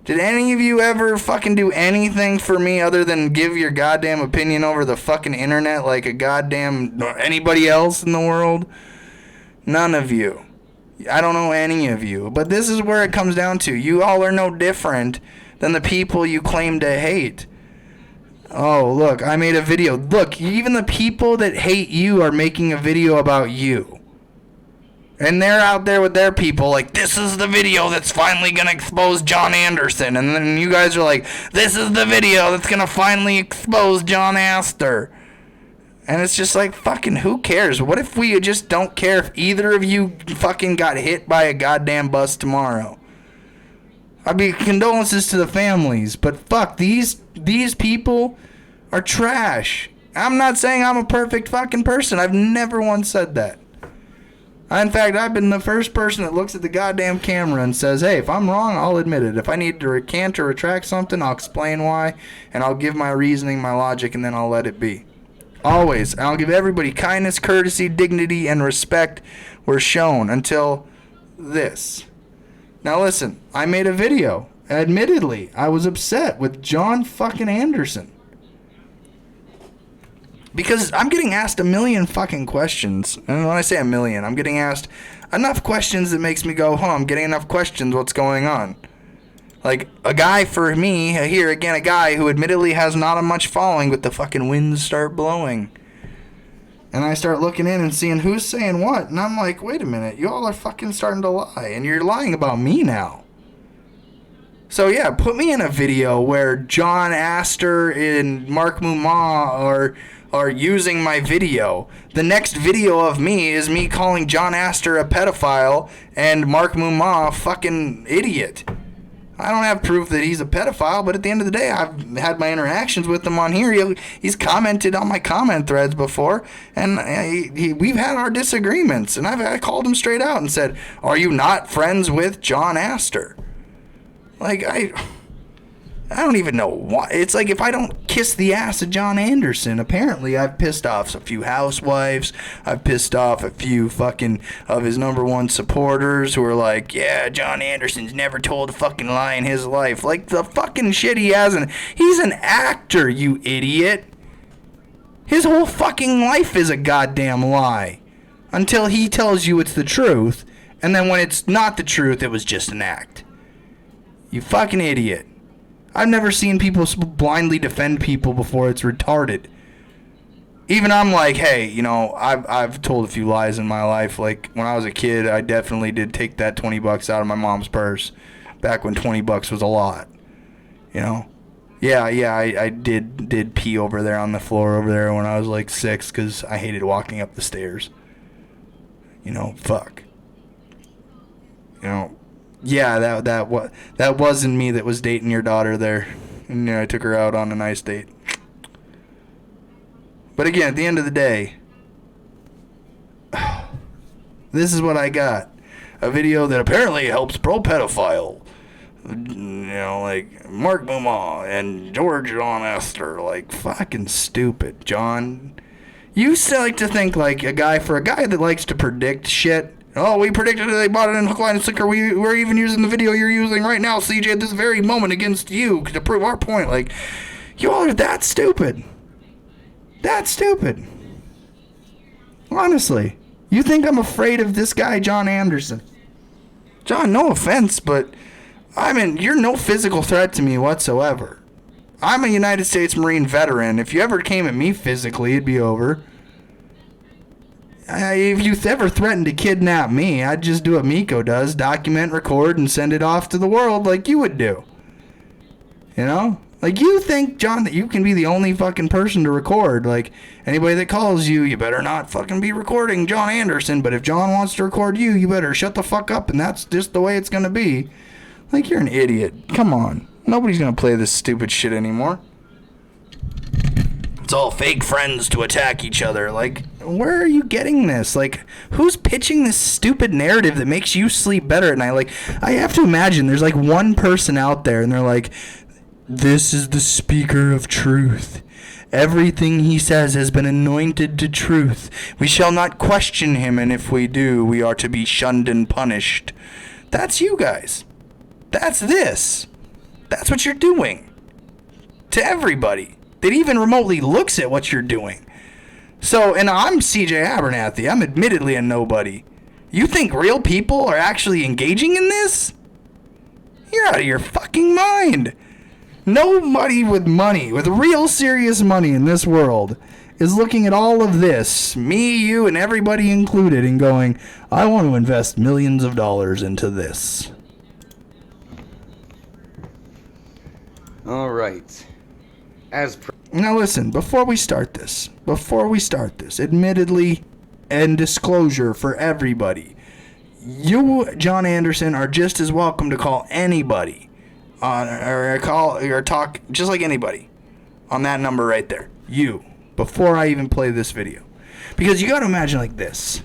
Did any of you ever fucking do anything for me other than give your goddamn opinion over the fucking internet like a goddamn anybody else in the world? None of you. I don't know any of you. But this is where it comes down to. You all are no different than the people you claim to hate. Oh, look, I made a video. Look, even the people that hate you are making a video about you. And they're out there with their people like, this is the video that's finally going to expose John Anderson. And then you guys are like, this is the video that's going to finally expose John Astor. And it's just like, fucking who cares? What if we just don't care if either of you fucking got hit by a goddamn bus tomorrow? I'd be condolences to the families. But fuck, these people are trash. I'm not saying I'm a perfect fucking person. I've never once said that. In fact, I've been the first person that looks at the goddamn camera and says, hey, if I'm wrong, I'll admit it. If I need to recant or retract something, I'll explain why, and I'll give my reasoning, my logic, and then I'll let it be. Always. And I'll give everybody kindness, courtesy, dignity, and respect were shown until this. Now listen, I made a video. Admittedly, I was upset with John fucking Anderson. Because I'm getting asked a million fucking questions. And when I say a million, I'm getting asked enough questions that makes me go, I'm getting enough questions, what's going on? Like, a guy for me, here again, a guy who admittedly has not a much following, but the fucking winds start blowing. And I start looking in and seeing who's saying what. And I'm like, wait a minute, you all are fucking starting to lie. And you're lying about me now. So yeah, put me in a video where John Astor and Mark Mumma are using my video. The next video of me is me calling John Astor a pedophile and Mark Mumma a fucking idiot. I don't have proof that he's a pedophile, but at the end of the day, I've had my interactions with him on here. He's commented on my comment threads before, and we've had our disagreements. And I called him straight out and said, are you not friends with John Astor? Like, I don't even know why. It's like if I don't kiss the ass of John Anderson, apparently I've pissed off a few housewives. I've pissed off a few fucking of his number one supporters who are like, yeah, John Anderson's never told a fucking lie in his life. Like the fucking shit he hasn't. He's an actor, you idiot. His whole fucking life is a goddamn lie. Until he tells you it's the truth. And then when it's not the truth, it was just an act. You fucking idiot. I've never seen people blindly defend people before. It's retarded. Even I'm like, hey, you know, I've told a few lies in my life. Like, when I was a kid, I definitely did take that $20 out of my mom's purse. Back when $20 was a lot. You know? Yeah, I did pee over there on the floor over there when I was like 6 because I hated walking up the stairs. You know, fuck. You know, yeah, that wasn't me that was dating your daughter there. And you know, I took her out on a nice date. But again, at the end of the day, this is what I got. A video that apparently helps pro-pedophile. You know, like Mark Mumma and George John Astor. Like, fucking stupid, John. You still like to think like a guy that likes to predict shit. Oh, we predicted they bought it in hook, line, and sinker. We're even using the video you're using right now, CJ, at this very moment against you to prove our point. Like, you all are that stupid. That stupid. Honestly. You think I'm afraid of this guy, John Anderson? John, no offense, but, I mean, you're no physical threat to me whatsoever. I'm a United States Marine veteran. If you ever came at me physically, it'd be over. If you ever threatened to kidnap me, I'd just do what Miko does, document, record, and send it off to the world like you would do. You know? Like, you think, John, that you can be the only fucking person to record. Like, anybody that calls you, you better not fucking be recording John Anderson, but if John wants to record you, you better shut the fuck up, and that's just the way it's gonna be. Like, you're an idiot. Come on. Nobody's gonna play this stupid shit anymore. It's all fake friends to attack each other. Like, where are you getting this? Like, who's pitching this stupid narrative that makes you sleep better at night? Like, I have to imagine there's like one person out there and they're like, this is the speaker of truth. Everything he says has been anointed to truth. We shall not question him, and if we do, we are to be shunned and punished. That's you guys. That's this. That's what you're doing. To everybody that even remotely looks at what you're doing. So, and I'm CJ Abernathy. I'm admittedly a nobody. You think real people are actually engaging in this? You're out of your fucking mind. Nobody with money, with real serious money in this world, is looking at all of this, me, you, and everybody included, and going, I want to invest millions of dollars into this. All right. Now listen, before we start this, admittedly, and disclosure for everybody, you, John Anderson, are just as welcome to call anybody on, or talk just like anybody on that number right there. You, before I even play this video, because you got to imagine like this.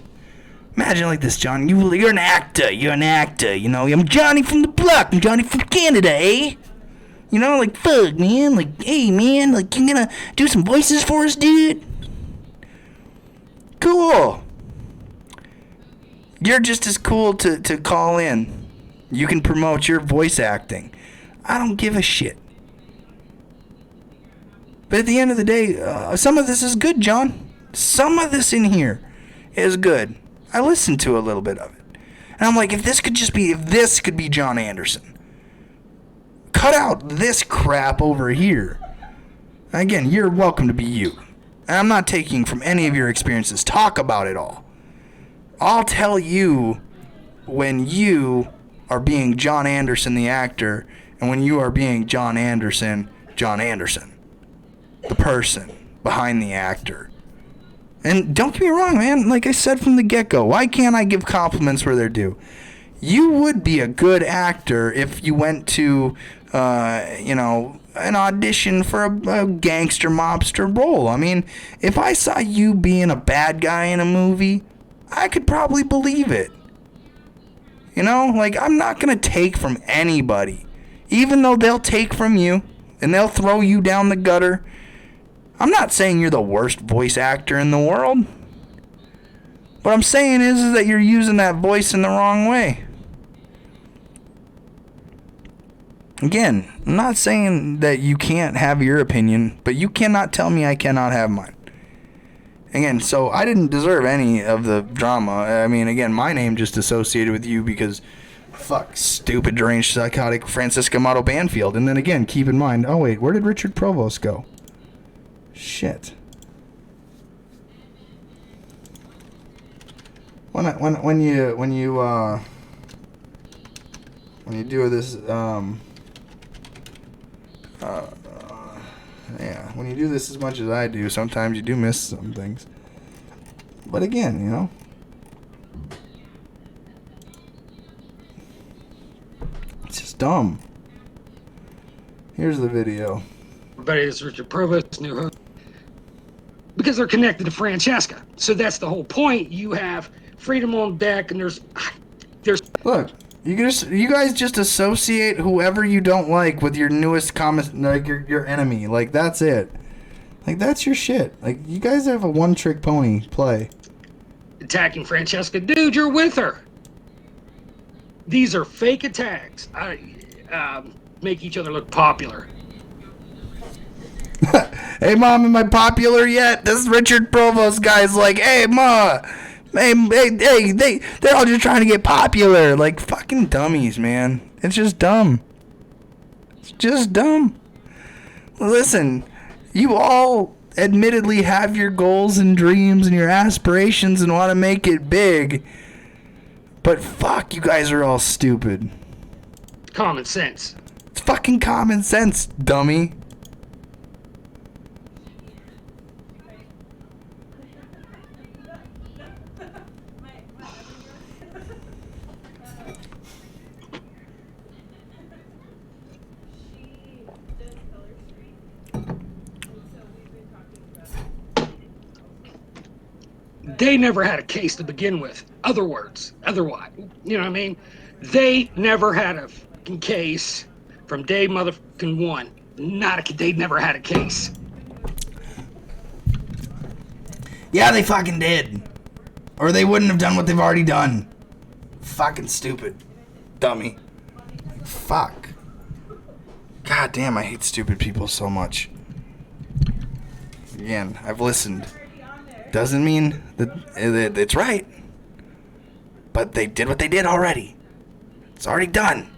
Imagine like this, John. You're an actor. You know, I'm Johnny from the block. I'm Johnny from Canada, eh? You know, like, fuck, man. Like, hey, man, like, you gonna do some voices for us, dude? Cool. You're just as cool to call in. You can promote your voice acting. I don't give a shit. But at the end of the day, some of this is good, John. Some of this in here is good. I listened to a little bit of it. And I'm like, if this could be John Anderson. Cut out this crap over here. Again, you're welcome to be you. And I'm not taking from any of your experiences. Talk about it all. I'll tell you when you are being John Anderson the actor, and when you are being John Anderson, the person behind the actor. And don't get me wrong, man. Like I said from the get-go, why can't I give compliments where they're due? You would be a good actor if you went to, an audition for a gangster mobster role. I mean, if I saw you being a bad guy in a movie, I could probably believe it. You know, like, I'm not going to take from anybody. Even though they'll take from you and they'll throw you down the gutter. I'm not saying you're the worst voice actor in the world. What I'm saying is that you're using that voice in the wrong way. Again, I'm not saying that you can't have your opinion, but you cannot tell me I cannot have mine. Again, so I didn't deserve any of the drama. I mean, again, my name just associated with you because, fuck, stupid, deranged, psychotic Francisca Motto Banfield. And then again, keep in mind, oh wait, where did Richard Provost go? Shit. When you do this, when you do this as much as I do, sometimes you do miss some things. But again, you know, it's just dumb. Here's the video. Everybody, this is Richard Provost, new host. Because they're connected to Francesca. So that's the whole point. You have freedom on deck, and there's look. You guys just associate whoever you don't like with your newest comment, like your enemy. Like, that's it. Like, that's your shit. Like, you guys have a one-trick pony play. attacking Francesca. Dude, you're with her. These are fake attacks. Make each other look popular. Hey, Mom, am I popular yet? This Richard Provost guy's like, hey, Ma. Hey, they're all just trying to get popular. Like, fucking dummies, man. It's just dumb. It's just dumb. Listen, you all admittedly have your goals and dreams and your aspirations and want to make it big. But fuck, you guys are all stupid. Common sense. It's fucking common sense, dummy. They never had a case to begin with. Otherwise, you know what I mean? They never had a fucking case from day motherfucking one. They never had a case. Yeah, they fucking did. Or they wouldn't have done what they've already done. Fucking stupid. Dummy. Fuck. God damn, I hate stupid people so much. Again, I've listened. Doesn't mean that it's right. But they did what they did already. It's already done.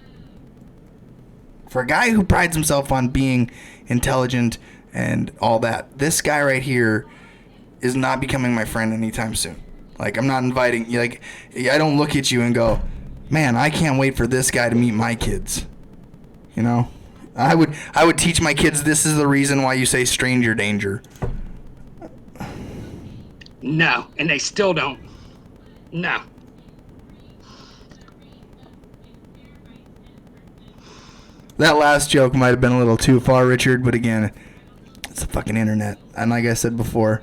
For a guy who prides himself on being intelligent and all that, this guy right here is not becoming my friend anytime soon. Like, I'm not inviting you. Like, I don't look at you and go, man, I can't wait for this guy to meet my kids. You know? I would teach my kids this is the reason why you say stranger danger. No, and they still don't. No. That last joke might have been a little too far, Richard, but again, it's the fucking internet. And like I said before,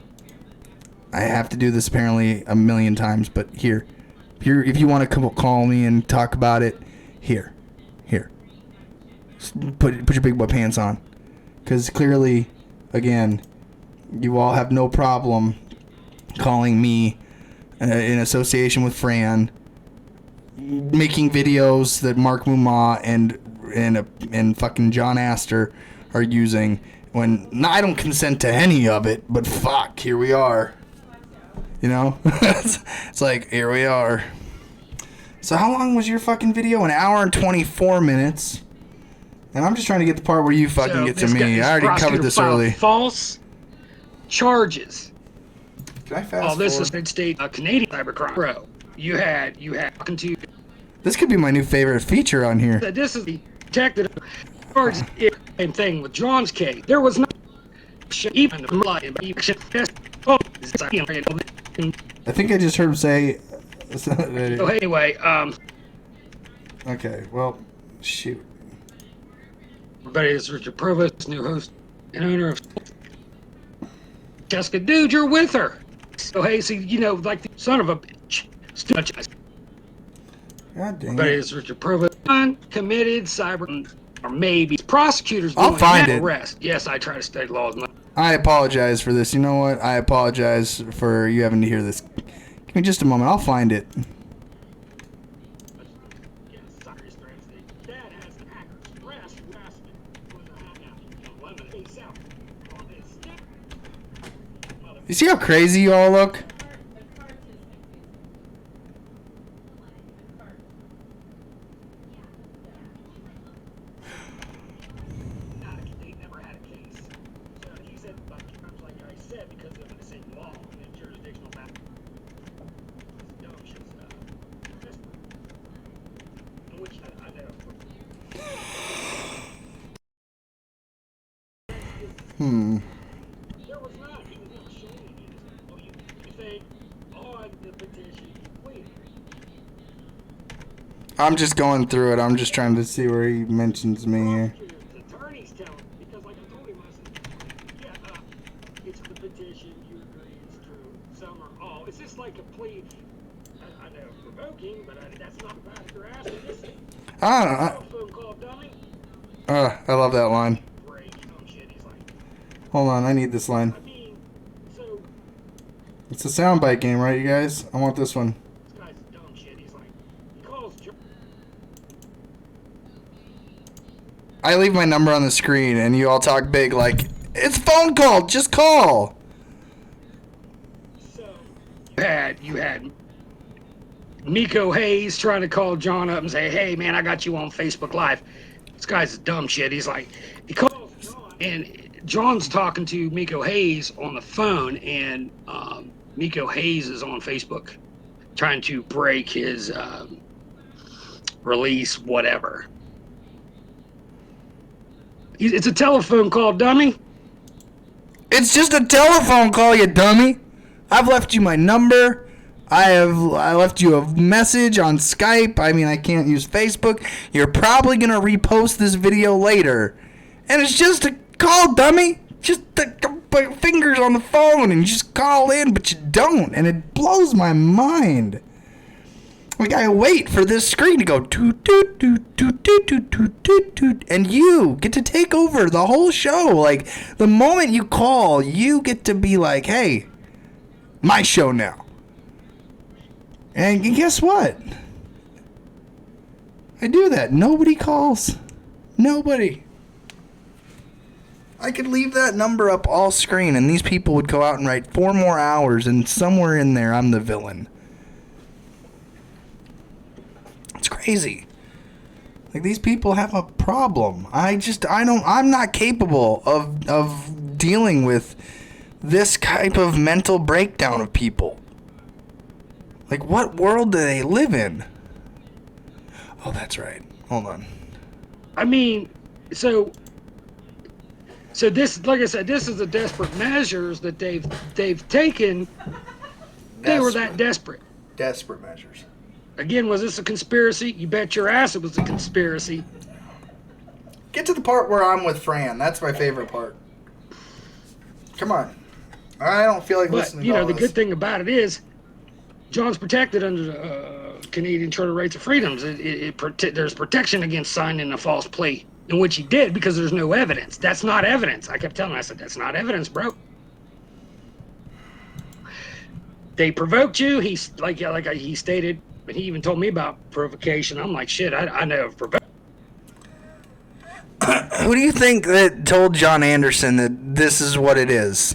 I have to do this apparently a million times, but here, if you want to call me and talk about it, here. Put your big boy pants on. Because clearly, again, you all have no problem calling me in association with Fran, making videos that Mark Mumma and fucking John Astor are using when I don't consent to any of it, but fuck, here we are. You know? It's like, here we are. So how long was your fucking video? 1 hour and 24 minutes. And I'm just trying to get the part where you fucking get to me. I already covered this early. False charges. Can I fast This forward? is state Canadian cybercrime. Bro, you had talking to This could be my new favorite feature on here. this is the detective charge. Same thing with John's case. There was no even oh, I think I just heard him say... so anyway, Okay, well, shoot. everybody, this is Richard Provost, new host and owner of Jessica. Dude, you're with her. So hey, see, you know, like the son of a bitch. Still, God dang but it. it's Richard Provost. Uncommitted cyber, or maybe prosecutors. I'll doing find that it. Arrest. Yes, I try to study laws. I apologize for this. You know what? I apologize for you having to hear this. Give me just a moment. I'll find it. You see how crazy you all look? Hmm. There was not. He was never shown any of this. Well, you think on the petition completed. I'm just going through it. I'm just trying to see where he mentions me here. The attorneys tell him, because like I told him, I said, yeah, it's the petition, you agree it's true. Some are all. It's just like a plea. I know, provoking, but that's not the fact you're asking. This is I don't know. phone call dummy. I love that line. Break some shit. He's like, Hold on, I need this line. I mean, so It's a soundbite game, right, you guys? I want this one. this guy's dumb shit. He's like, he calls Joe. I leave my number on the screen, and you all talk big like, it's a phone call, just call. So you had Miko Hayes trying to call John up and say, "Hey man, I got you on Facebook Live." This guy's dumb shit. He's like, he calls John, and John's talking to Miko Hayes on the phone, and Miko Hayes is on Facebook, trying to break his release, whatever. It's a telephone call, dummy. It's just a telephone call, you dummy. I've left you my number. I left you a message on Skype. I mean, I can't use Facebook. You're probably going to repost this video later. And it's just a call, dummy. Just put your fingers on the phone and you just call in, but you don't. And it blows my mind. Like, I wait for this screen to go toot, toot, toot, toot, toot, toot, toot, toot, toot, and you get to take over the whole show. Like, the moment you call, you get to be like, hey, my show now. And guess what? I do that. Nobody calls. Nobody. I could leave that number up all screen, and these people would go out and write 4 more hours, and somewhere in there, I'm the villain. crazy. Like, these people have a problem. I'm not capable of dealing with this type of mental breakdown of people. Like, what world do they live in? Oh, that's right. Hold on. I mean, so this, like I said, this is the desperate measures that they've taken. They were that desperate. Desperate measures. Again, was this a conspiracy? You bet your ass it was a conspiracy. Get to the part where I'm with Fran. That's my favorite part. Come on. I don't feel like listening But, you to know, all the this. good thing about it is John's protected under the Canadian Charter of Rights and Freedoms. There's protection against signing a false plea, in which he did because there's no evidence. That's not evidence. I kept telling him, I said, that's not evidence, bro. They provoked you. He's he stated, but he even told me about provocation. I'm like, shit, I know of provocation. Who do you think that told John Anderson that this is what it is?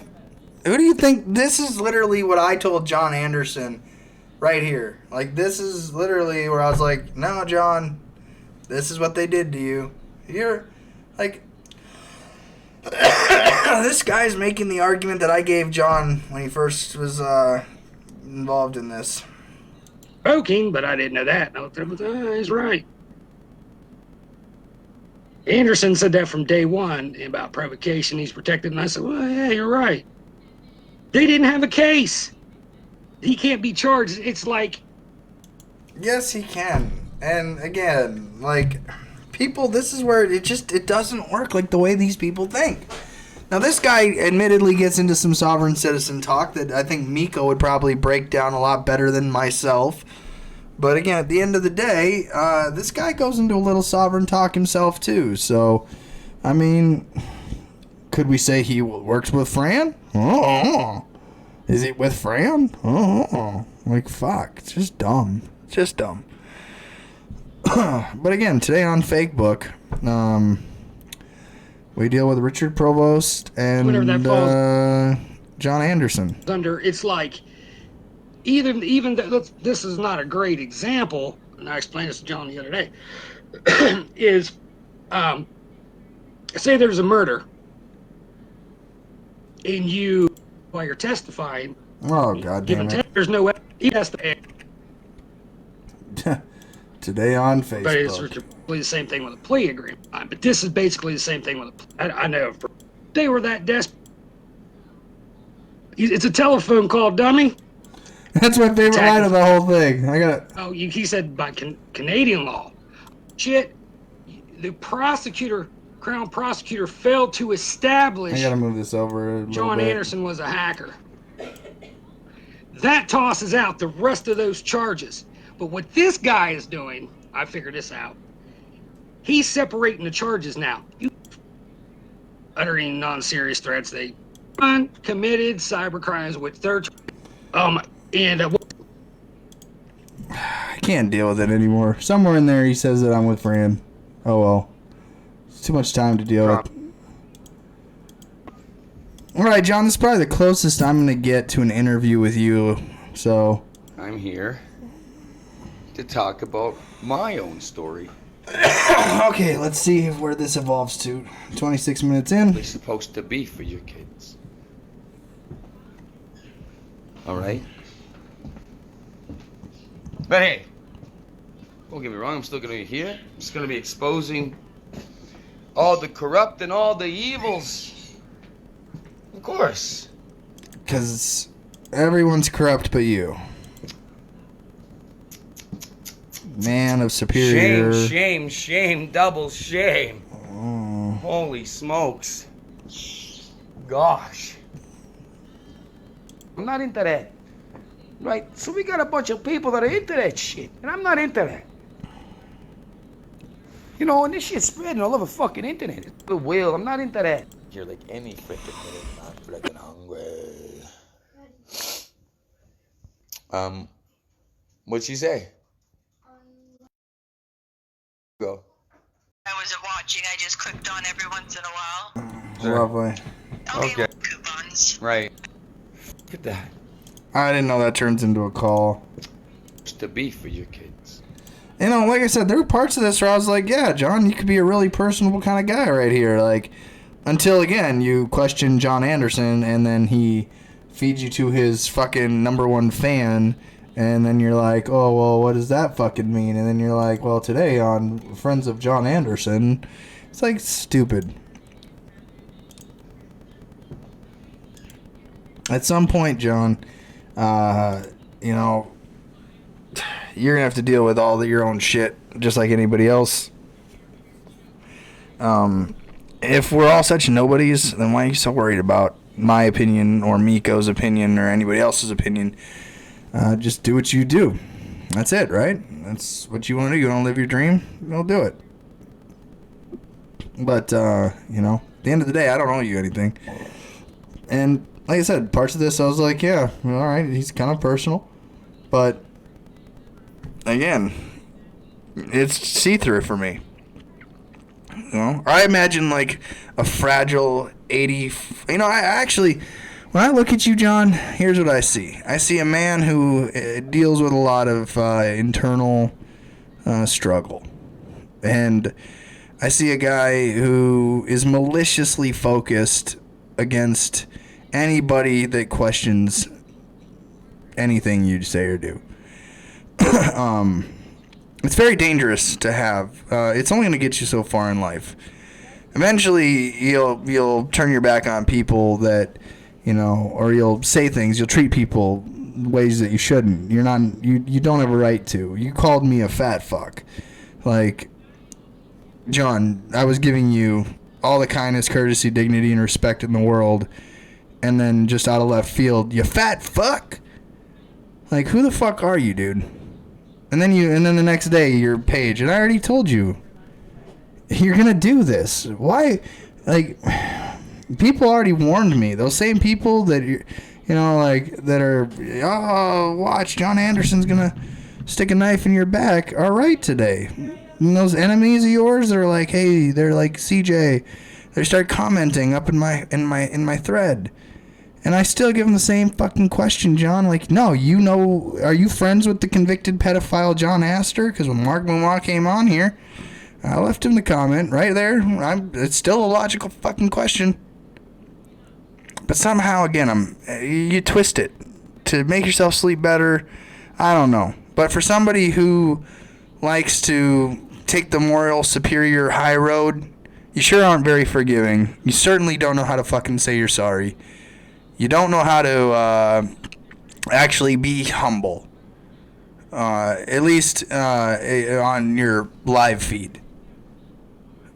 Who do you think? This is literally what I told John Anderson right here. Like, this is literally where I was like, no, John, this is what they did to you. You're, like, this guy's making the argument that I gave John when he first was involved in this. Provoking, but I didn't know that. I looked at him and said, he's right. Anderson said that from day one about provocation. He's protected. And I said, well, yeah, you're right. They didn't have a case. He can't be charged. It's like... Yes, he can. And again, like, people, this is where it doesn't work like the way these people think. Now, this guy admittedly gets into some sovereign citizen talk that I think Miko would probably break down a lot better than myself. But again, at the end of the day, this guy goes into a little sovereign talk himself too. So, I mean, could we say he works with Fran? Oh, is it with Fran? Oh, like, fuck, it's just dumb. Just dumb. But again, today on Fake Book, we deal with Richard Provost and John Anderson. It's like, even this is not a great example, and I explained this to John the other day, is, say there's a murder, and you, while you're testifying, Oh, God damn it. there's no way he has to. Today on Facebook. But it's the same thing with a plea agreement. But this is basically the same thing with I know. They were that desperate. It's a telephone call, dummy. That's my favorite line of the whole thing. I got it. Oh, he said by Canadian law. Shit. The Crown prosecutor failed to establish I gotta move this over a little John bit. Anderson was a hacker. That tosses out the rest of those charges. But what this guy is doing, I figured this out. He's separating the charges now. Uttering non-serious threats. They committed cyber crimes with third. I can't deal with it anymore. Somewhere in there he says that I'm with Fran. Oh well. It's too much time to deal with. Alright, John, this is probably the closest I'm going to get to an interview with you. So. I'm here to talk about my own story. Okay, let's see where this evolves to. 26 minutes in. It's supposed to be for your kids. Alright? But hey, don't get me wrong, I'm still gonna be here. I'm just gonna be exposing all the corrupt and all the evils. Of course. Because everyone's corrupt but you. Man of superior. Shame, double shame. Oh. Holy smokes. Gosh. I'm not into that. Right? So we got a bunch of people that are into that shit, and I'm not into that. You know, and this shit's spreading all over fucking internet. It's the will. I'm not into that. You're like any freaking minute, I'm freaking hungry. What'd she say? Go. I wasn't watching. I just clicked on every once in a while. Lovely. Okay. Coupons. Right. Look at that. I didn't know that turns into a call. It's to be for your kids. You know, like I said, there were parts of this where I was like, yeah, John, you could be a really personable kind of guy right here. Like, until, again, you question John Anderson, and then he feeds you to his fucking #1 fan, and then you're like, oh, well, what does that fucking mean? And then you're like, well, today on Friends of John Anderson, it's like stupid. At some point, John, you know, you're going to have to deal with all your own shit, just like anybody else. If we're all such nobodies, then why are you so worried about my opinion or Miko's opinion or anybody else's opinion? Just do what you do. That's it, right? That's what you want to do. You want to live your dream? You'll do it. But, you know, at the end of the day, I don't owe you anything. And like I said, parts of this I was like, yeah, all right, he's kind of personal. But, again, it's see-through for me. You know, I imagine like a fragile 80. You know, I actually, when I look at you, John, here's what I see. I see a man who deals with a lot of internal struggle, and I see a guy who is maliciously focused against anybody that questions anything you say or do. It's very dangerous to have. It's only going to get you so far in life. Eventually, you'll turn your back on people that, you know, or you'll say things. You'll treat people ways that you shouldn't. You don't have a right to. You called me a fat fuck. Like, John, I was giving you all the kindness, courtesy, dignity, and respect in the world, and then just out of left field, you fat fuck. Like, who the fuck are you, dude? And then the next day, you're Paige, and I already told you, you're gonna do this. Why? Like, people already warned me. Those same people that that are, oh, watch, John Anderson's gonna stick a knife in your back, are right today. And those enemies of yours are like, hey, they're like CJ. They start commenting up in my thread. And I still give him the same fucking question, John. Like, no, you know, are you friends with the convicted pedophile John Astor? Because when Mark Benoit came on here, I left him the comment right there. It's still a logical fucking question. But somehow, again, you twist it to make yourself sleep better. I don't know. But for somebody who likes to take the moral superior high road, you sure aren't very forgiving. You certainly don't know how to fucking say you're sorry. You don't know how to actually be humble, at least on your live feed.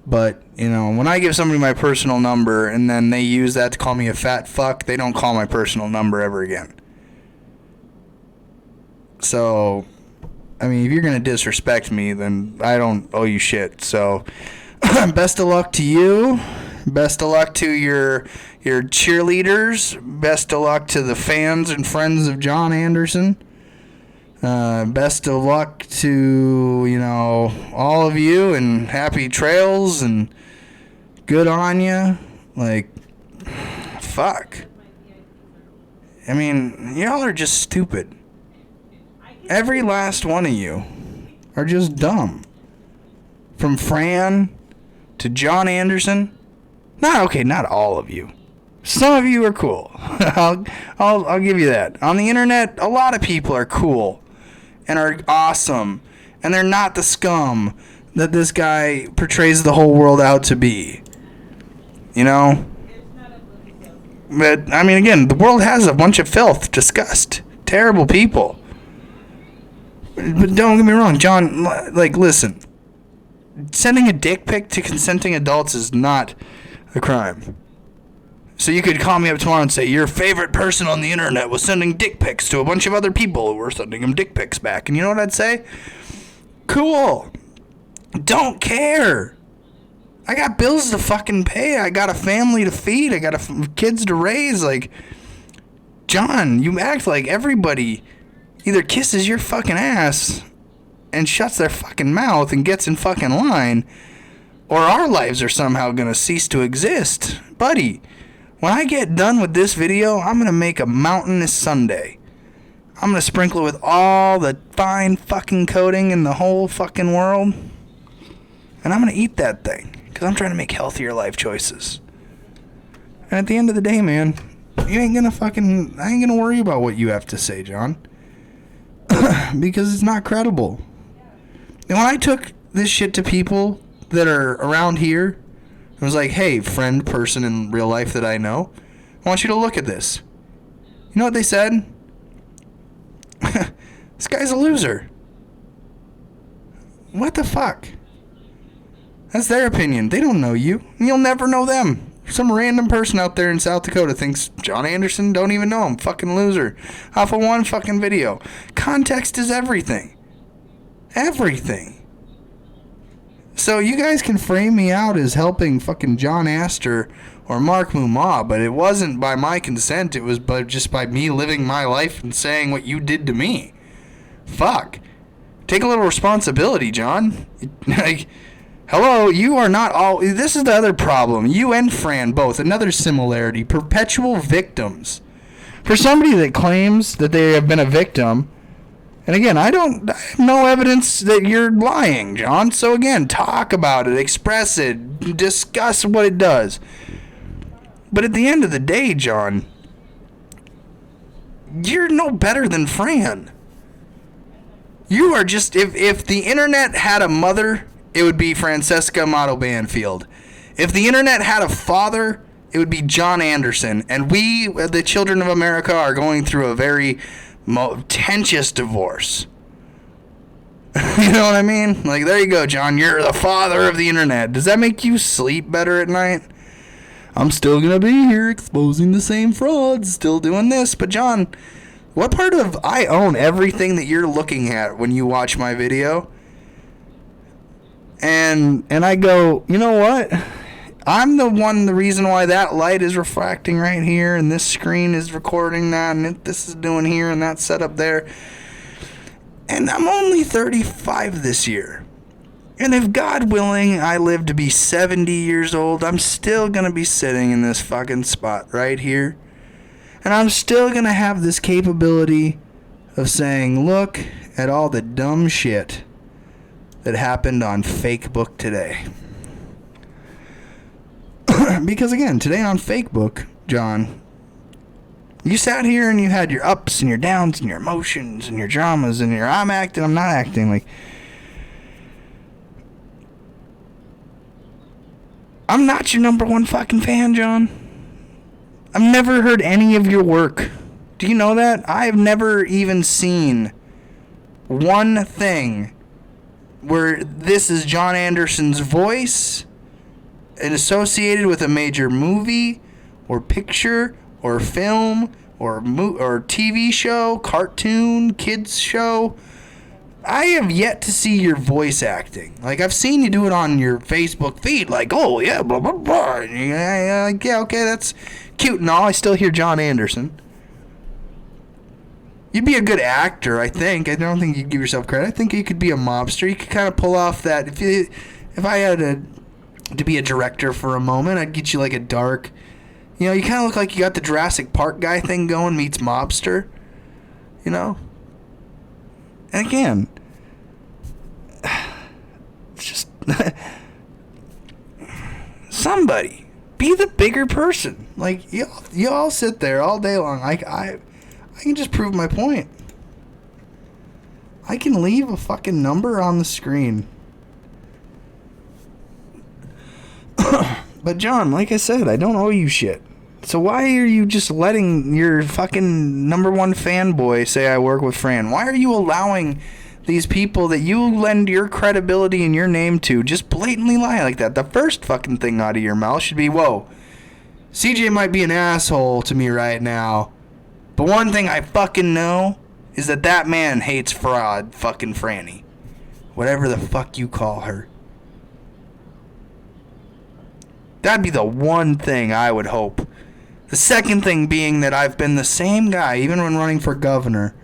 But, you know, when I give somebody my personal number and then they use that to call me a fat fuck, they don't call my personal number ever again. So, I mean, if you're going to disrespect me, then I don't owe you shit. So, best of luck to you. Best of luck to your cheerleaders. Best of luck to the fans and friends of John Anderson. Best of luck to, you know, all of you, and happy trails, and good on you. Like, fuck. I mean, y'all are just stupid. Every last one of you are just dumb. From Fran to John Anderson. Not all of you. Some of you are cool. I'll give you that. On the internet, a lot of people are cool and are awesome, and they're not the scum that this guy portrays the whole world out to be. You know? But, I mean, again, the world has a bunch of filth, disgust, terrible people. But don't get me wrong, John, like, listen. Sending a dick pic to consenting adults is not a crime. So you could call me up tomorrow and say, your favorite person on the internet was sending dick pics to a bunch of other people who were sending them dick pics back. And you know what I'd say? Cool. Don't care. I got bills to fucking pay. I got a family to feed. I got kids to raise. Like, John, you act like everybody either kisses your fucking ass and shuts their fucking mouth and gets in fucking line, or our lives are somehow gonna cease to exist. Buddy, when I get done with this video, I'm gonna make a mountainous sundae. I'm gonna sprinkle it with all the fine fucking coating in the whole fucking world. And I'm gonna eat that thing. Because I'm trying to make healthier life choices. And at the end of the day, man, I ain't gonna worry about what you have to say, John. Because it's not credible. And when I took this shit to people that are around here, I was like, hey, friend, person in real life that I know, I want you to look at this. You know what they said? This guy's a loser. What the fuck? That's their opinion. They don't know you. And you'll never know them. Some random person out there in South Dakota thinks John Anderson, don't even know him. Fucking loser. Off of one fucking video. Context is everything. Everything. So you guys can frame me out as helping fucking John Astor or Mark Mumma, but it wasn't by my consent. It was just by me living my life and saying what you did to me. Fuck. Take a little responsibility, John. Like, hello, you are not all... This is the other problem. You and Fran both. Another similarity. Perpetual victims. For somebody that claims that they have been a victim... And again, I have no evidence that you're lying, John. So again, talk about it. Express it. Discuss what it does. But at the end of the day, John... You're no better than Fran. You are just... If the internet had a mother... It would be Francesca Amato Banfield. If the internet had a father, it would be John Anderson. And we, the children of America, are going through a very contentious divorce. You know what I mean? Like, there you go, John. You're the father of the internet. Does that make you sleep better at night? I'm still going to be here exposing the same frauds, still doing this. But, John, what part of I own everything that you're looking at when you watch my video? And I go, you know what? I'm the reason why that light is refracting right here, and this screen is recording that, and this is doing here, and that's set up there. And I'm only 35 this year. And if God willing, I live to be 70 years old, I'm still going to be sitting in this fucking spot right here. And I'm still going to have this capability of saying, look at all the dumb shit that happened on Fakebook today. Because again, today on Fakebook, John, you sat here and you had your ups and your downs and your emotions and your dramas and your I'm acting, I'm not acting. Like, I'm not your number one fucking fan, John. I've never heard any of your work. Do you know that? I've never even seen one thing where this is John Anderson's voice and associated with a major movie or picture or film or TV show, cartoon, kids show. I have yet to see your voice acting. Like, I've seen you do it on your Facebook feed, like, oh yeah, blah blah blah. Yeah, okay, that's cute and all. I still hear John Anderson. You'd be a good actor, I think. I don't think you'd give yourself credit. I think you could be a mobster. You could kind of pull off that. If I had to be a director for a moment, I'd get you like a dark... You know, you kind of look like you got the Jurassic Park guy thing going meets mobster. You know? And again... It's just... Somebody. Be the bigger person. Like, you all sit there all day long. I can just prove my point. I can leave a fucking number on the screen. But John, like I said, I don't owe you shit. So why are you just letting your fucking number one fanboy say I work with Fran? Why are you allowing these people that you lend your credibility and your name to just blatantly lie like that? The first fucking thing out of your mouth should be, whoa, CJ might be an asshole to me right now, but one thing I fucking know is that man hates fraud fucking Franny. Whatever the fuck you call her. That'd be the one thing I would hope. The second thing being that I've been the same guy, even when running for governor,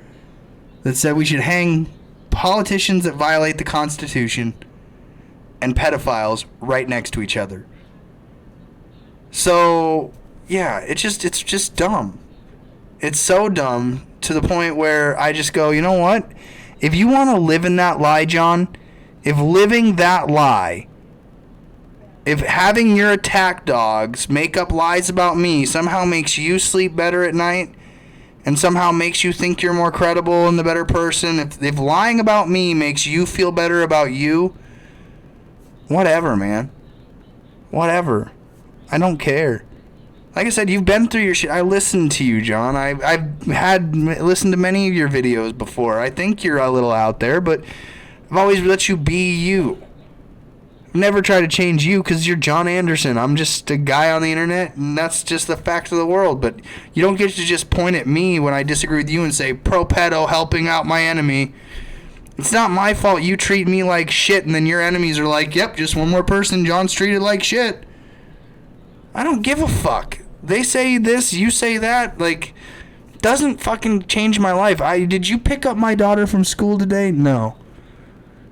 that said we should hang politicians that violate the Constitution and pedophiles right next to each other. So, yeah, it's just dumb. It's so dumb to the point where I just go, you know what? If you want to live in that lie, John, if living that lie, if having your attack dogs make up lies about me somehow makes you sleep better at night and somehow makes you think you're more credible and the better person, if lying about me makes you feel better about you, whatever, man. Whatever. I don't care. Like I said, you've been through your shit. I listened to you, John. I've listened to many of your videos before. I think you're a little out there, but I've always let you be you. I've never tried to change you because you're John Anderson. I'm just a guy on the internet, and that's just the fact of the world. But you don't get to just point at me when I disagree with you and say, pro-pedo helping out my enemy. It's not my fault you treat me like shit, and then your enemies are like, yep, just one more person John's treated like shit. I don't give a fuck. They say this, you say that, like, doesn't fucking change my life. Did you pick up my daughter from school today? No.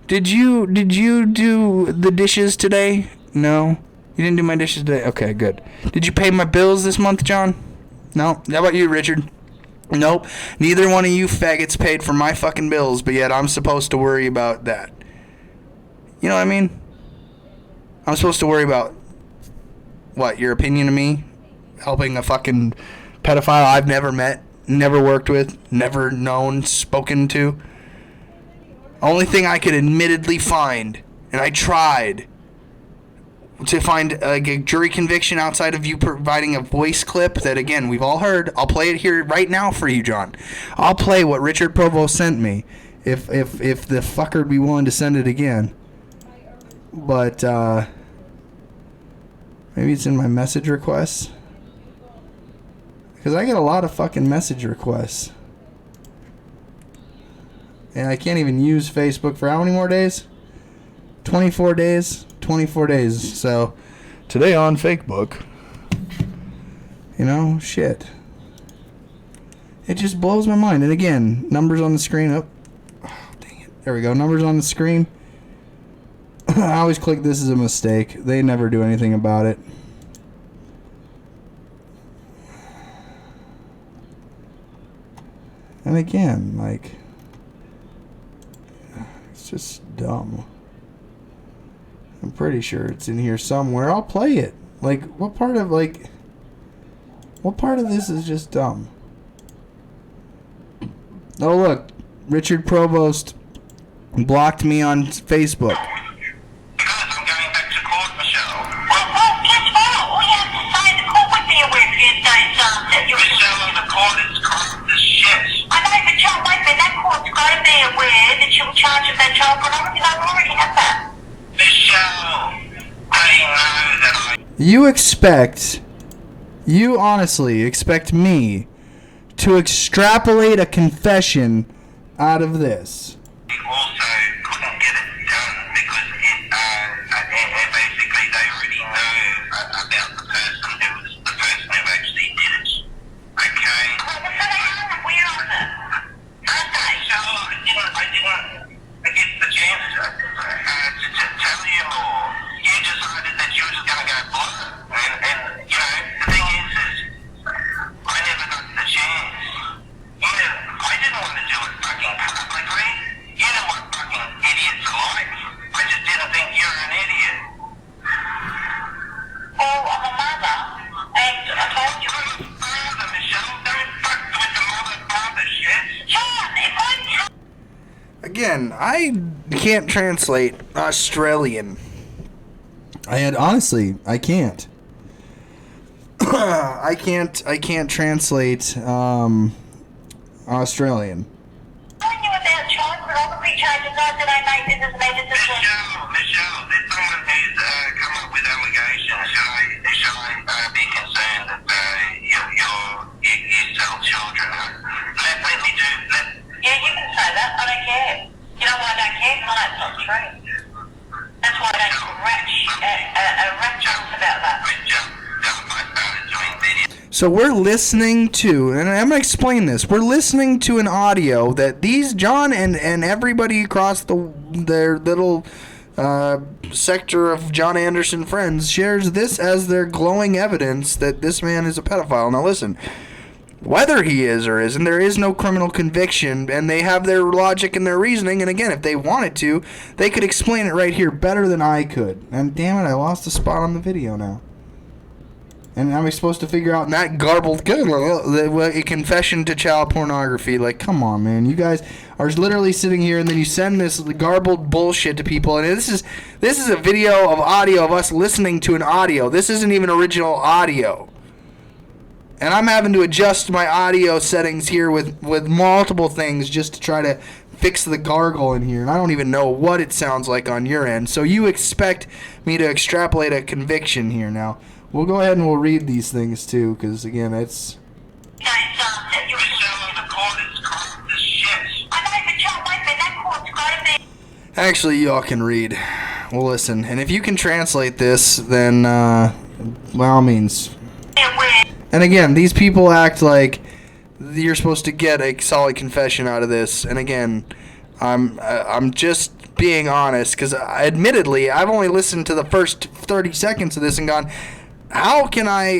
Did you do the dishes today? No. You didn't do my dishes today? Okay, good. Did you pay my bills this month, John? No. How about you, Richard? Nope. Neither one of you faggots paid for my fucking bills, but yet I'm supposed to worry about that. You know what I mean? I'm supposed to worry about, what, your opinion of me? Helping a fucking pedophile I've never met, never worked with, never known, spoken to. Only thing I could admittedly find, and I tried to find a jury conviction outside of you providing a voice clip that, again, we've all heard. I'll play it here right now for you, John. I'll play what Richard Provost sent me if the fucker would be willing to send it again. But maybe it's in my message requests. Because I get a lot of fucking message requests. And I can't even use Facebook for how many more days? 24 days? 24 days. So, today on Facebook, you know, shit. It just blows my mind. And again, numbers on the screen. Oh, dang it. There we go. Numbers on the screen. I always click this as a mistake. They never do anything about it. And again, like, it's just dumb. I'm pretty sure it's in here somewhere. I'll play it. Like, what part of this is just dumb? Oh, look. Richard Provost blocked me on Facebook. You honestly expect me to extrapolate a confession out of this? Also couldn't get it done because basically they already know about the person who actually did it. Okay? So I didn't get the chance to tell you more. You decided that you were just going to go blind. And you know, the thing is I never got the chance. I didn't want to do it fucking publicly. You know what fucking idiots are like. I just didn't think you were an idiot. Oh, I'm a mother. And I told you. I'm a father, Michelle. Don't fuck with the mother-father shit. John, if I... Again, I can't translate Australian. Honestly, I can't. I can't translate Australian. Telling you about child pornography charges that I made this Michelle, there's someone who's come up with allegations. Shall I be concerned that you sell children? Let me do that. Yeah, you can say that. I don't care. You know why I don't care? Because it's not true. That's why I don't ratchet about that. So we're listening to, and I'm going to explain this. We're listening to an audio that these, John and everybody across their little sector of John Anderson friends shares this as their glowing evidence that this man is a pedophile. Now listen, Whether he is or isn't, there is no criminal conviction, and they have their logic and their reasoning, and again, if they wanted to, they could explain it right here better than I could. And damn it, I lost a spot on the video now. And I'm supposed to figure out in that garbled a confession to child pornography. Like, come on, man. You guys are literally sitting here, and then you send this garbled bullshit to people. And this is a video of audio of us listening to an audio. This isn't even original audio. And I'm having to adjust my audio settings here with multiple things just to try to fix the gargle in here. And I don't even know what it sounds like on your end. So you expect me to extrapolate a conviction here now. We'll go ahead and we'll read these things too, because again, it's... Actually, y'all can read. Well, listen, and if you can translate this, then by all means. And again, these people act like you're supposed to get a solid confession out of this. And again, I'm just being honest, because admittedly, I've only listened to the first 30 seconds of this and gone, how can I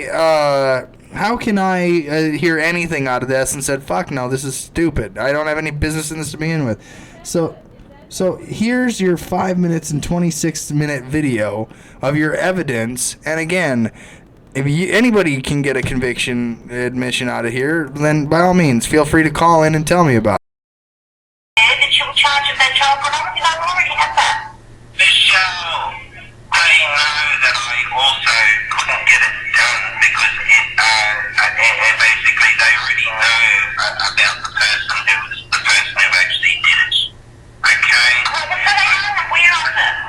hear anything out of this, and said, fuck no, this is stupid. I don't have any business in this to begin with. So here's your 5 minutes and 26-minute video of your evidence. And again, if anybody can get a conviction admission out of here, then by all means, feel free to call in and tell me about it. That you were charged with that child pornography? I already have that. Michelle, I know that I also couldn't get it done because basically they already know about the person who actually did it. Okay? Well, so they are aware of it.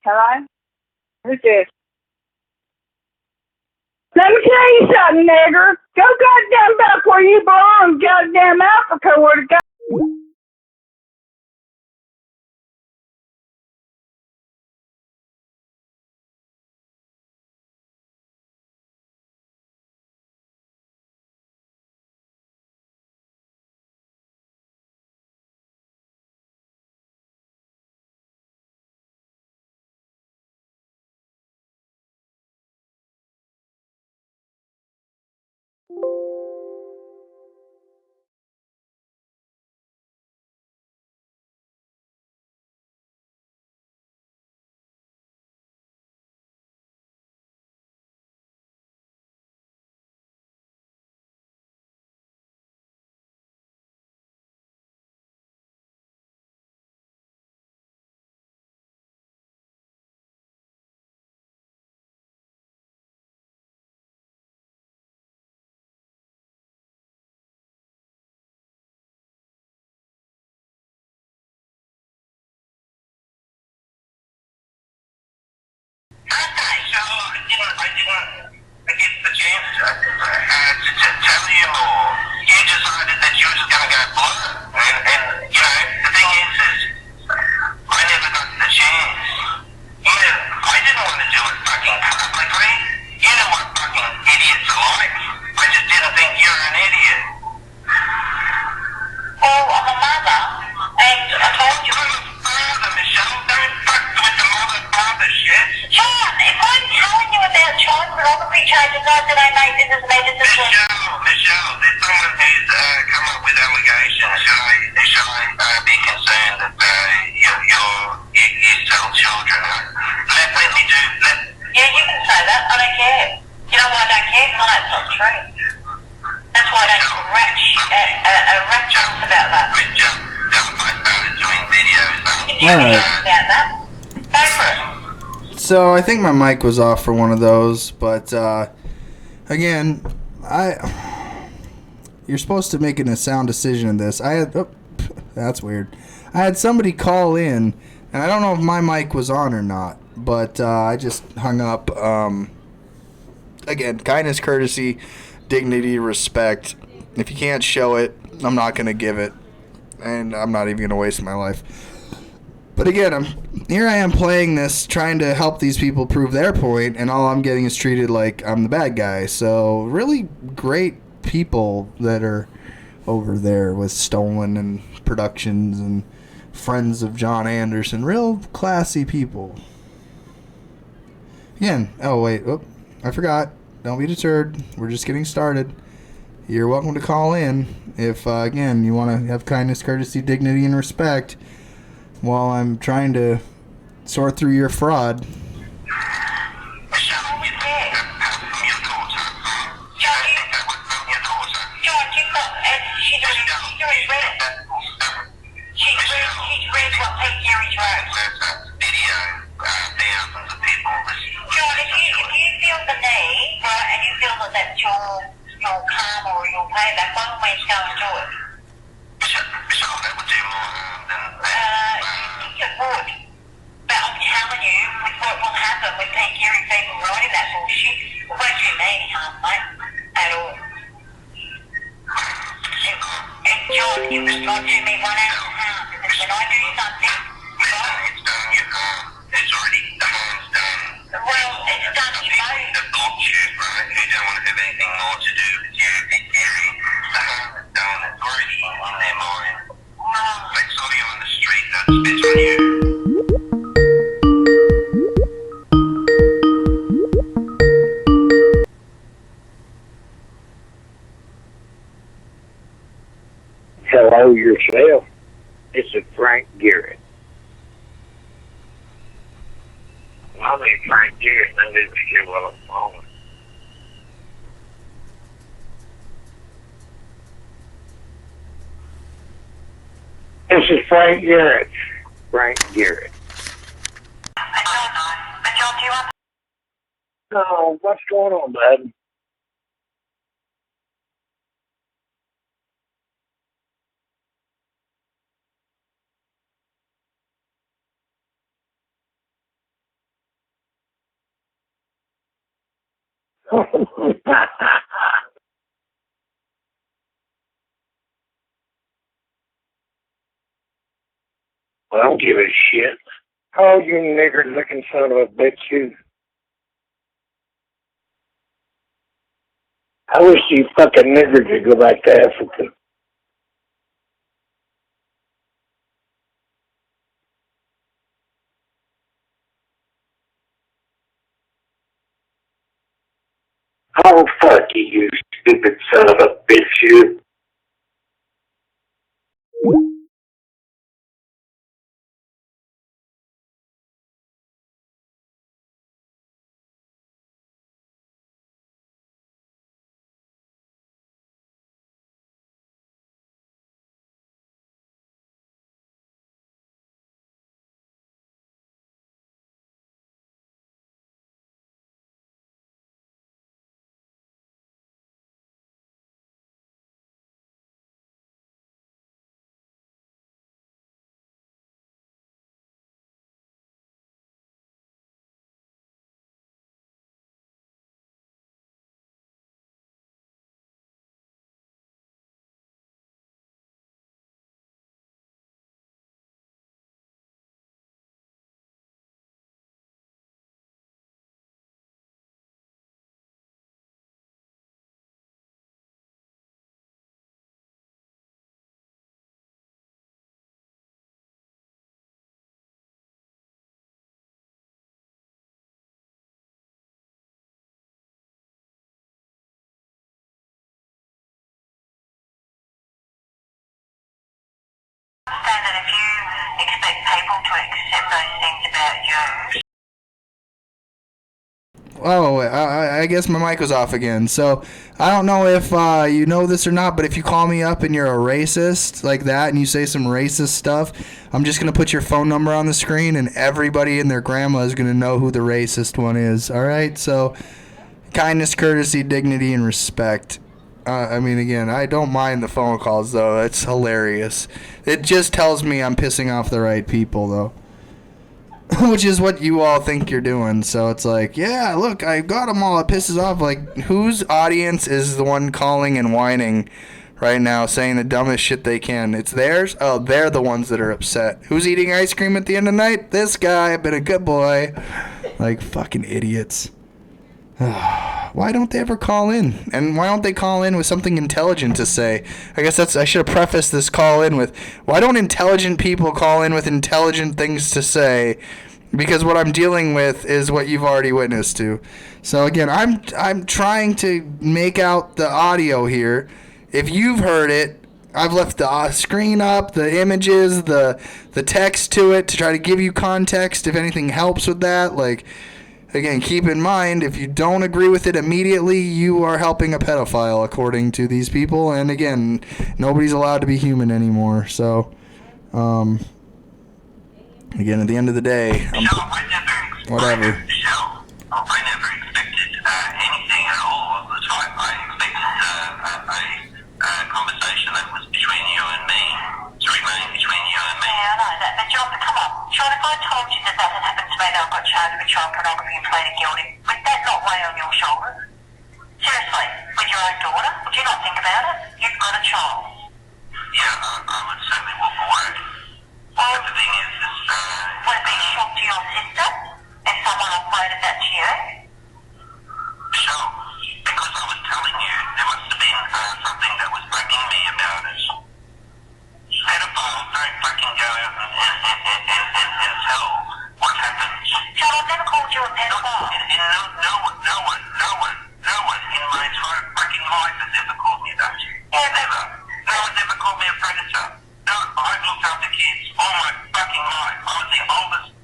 Hello? Who's this? Let me tell you something, nigger. Go goddamn back where you belong, goddamn Africa, where the I get the chance to tell you more. You decided that you were just going to go blunt. And, you know, the thing is I never got the chance. I didn't want to do it fucking publicly. You know what fucking idiots are like. I just didn't think you're an idiot. Well, I'm a mother, and I told you. I'm a father, Michelle. Don't fuck with the mother-father shit. John, if I'm telling you about child pornography charges that I made, this is made a decision. Michelle, there's someone who's come up with allegations. Should I be concerned that right. About that. Go for it. So I think my mic was off for one of those, but again, you're supposed to make a sound decision in this. That's weird. I had somebody call in, and I don't know if my mic was on or not, but I just hung up. Again, kindness, courtesy, dignity, respect. If you can't show it, I'm not going to give it, and I'm not even going to waste my life. But again, here I am playing this, trying to help these people prove their point, and all I'm getting is treated like I'm the bad guy. So really great people that are over there with Stolen and Productions and friends of John Anderson. Real classy people. Again, I forgot. Don't be deterred. We're just getting started. You're welcome to call in if, again, you want to have kindness, courtesy, dignity, and respect while I'm trying to sort through your fraud. John, you've got, she's already read it. She's read what Pete Gary's wrote. John, if you feel the need, right, and you feel that that's your karma or your payback, by all means go and do it. It would. But I'm telling you, with what will happen with Pete Gary people writing that bullshit, it won't do me any harm, mate, at all. And John, you must not do me 1 ounce of harm, because when I do something, right? It's already the harm's done. Well, it's done, you know. The blocked you, right? Who don't want to have anything more to do with you, Big Gary. The harm is done. It's already in their mind. They saw you on the street, they'd spit on you. Hello yourself. This is Frank Garrett. My name's Frank Garrett, and I live here while I'm on. This is Frank Garrett. Frank Garrett. But John, do you want Oh, what's going on, bud? I don't give a shit. Oh, you nigger-looking son of a bitch, you. I wish you fucking niggers would go back to Africa. Oh, fuck you, you stupid son of a bitch, you. understand that if you expect people to accept those things about you, Oh, I guess my mic was off again. So I don't know if you know this or not, but if you call me up and you're a racist like that and you say some racist stuff, I'm just going to put your phone number on the screen and everybody and their grandma is going to know who the racist one is. All right? So kindness, courtesy, dignity, and respect. I mean, again, I don't mind the phone calls, though. It's hilarious. It just tells me I'm pissing off the right people, though. Which is what you all think you're doing. So it's like, yeah, look, I got them all. It pisses off. Like, whose audience is the one calling and whining right now, saying the dumbest shit they can? It's theirs? Oh, they're the ones that are upset. Who's eating ice cream at the end of the night? This guy. I've been a good boy. Like, fucking idiots. Why don't they ever call in? And why don't they call in with something intelligent to say? I guess I should have prefaced this call in with, why don't intelligent people call in with intelligent things to say? Because what I'm dealing with is what you've already witnessed to. So again, I'm trying to make out the audio here. If you've heard it, I've left the screen up, the images, the text to it to try to give you context if anything helps with that. Like, again, keep in mind, if you don't agree with it immediately, you are helping a pedophile, according to these people. And again, nobody's allowed to be human anymore. So, again, at the end of the day, whatever. I never expected anything at all of the time. I expected a conversation that was between you and me, to remain between you and me. Yeah, I know that. But John, come on. John, if I told you that that had happened to me, that I got charged with child pornography and pleaded guilty, would that not weigh on your shoulders? Seriously, with your own daughter? Would you not think about it? You've got a child. Yeah, I would certainly walk away. Well, But the thing is, would it be a shock to your sister if someone uploaded that to you? Michelle, because I was telling you, there must have been something that was bugging me about it. Pedophiles don't fucking go out and tell what happened. John, I've never called you a pedophile. No one in my entire fucking life has ever called me that. Yeah, Never. No one's ever called me a predator. No, I've looked after kids all my fucking life. I was the oldest.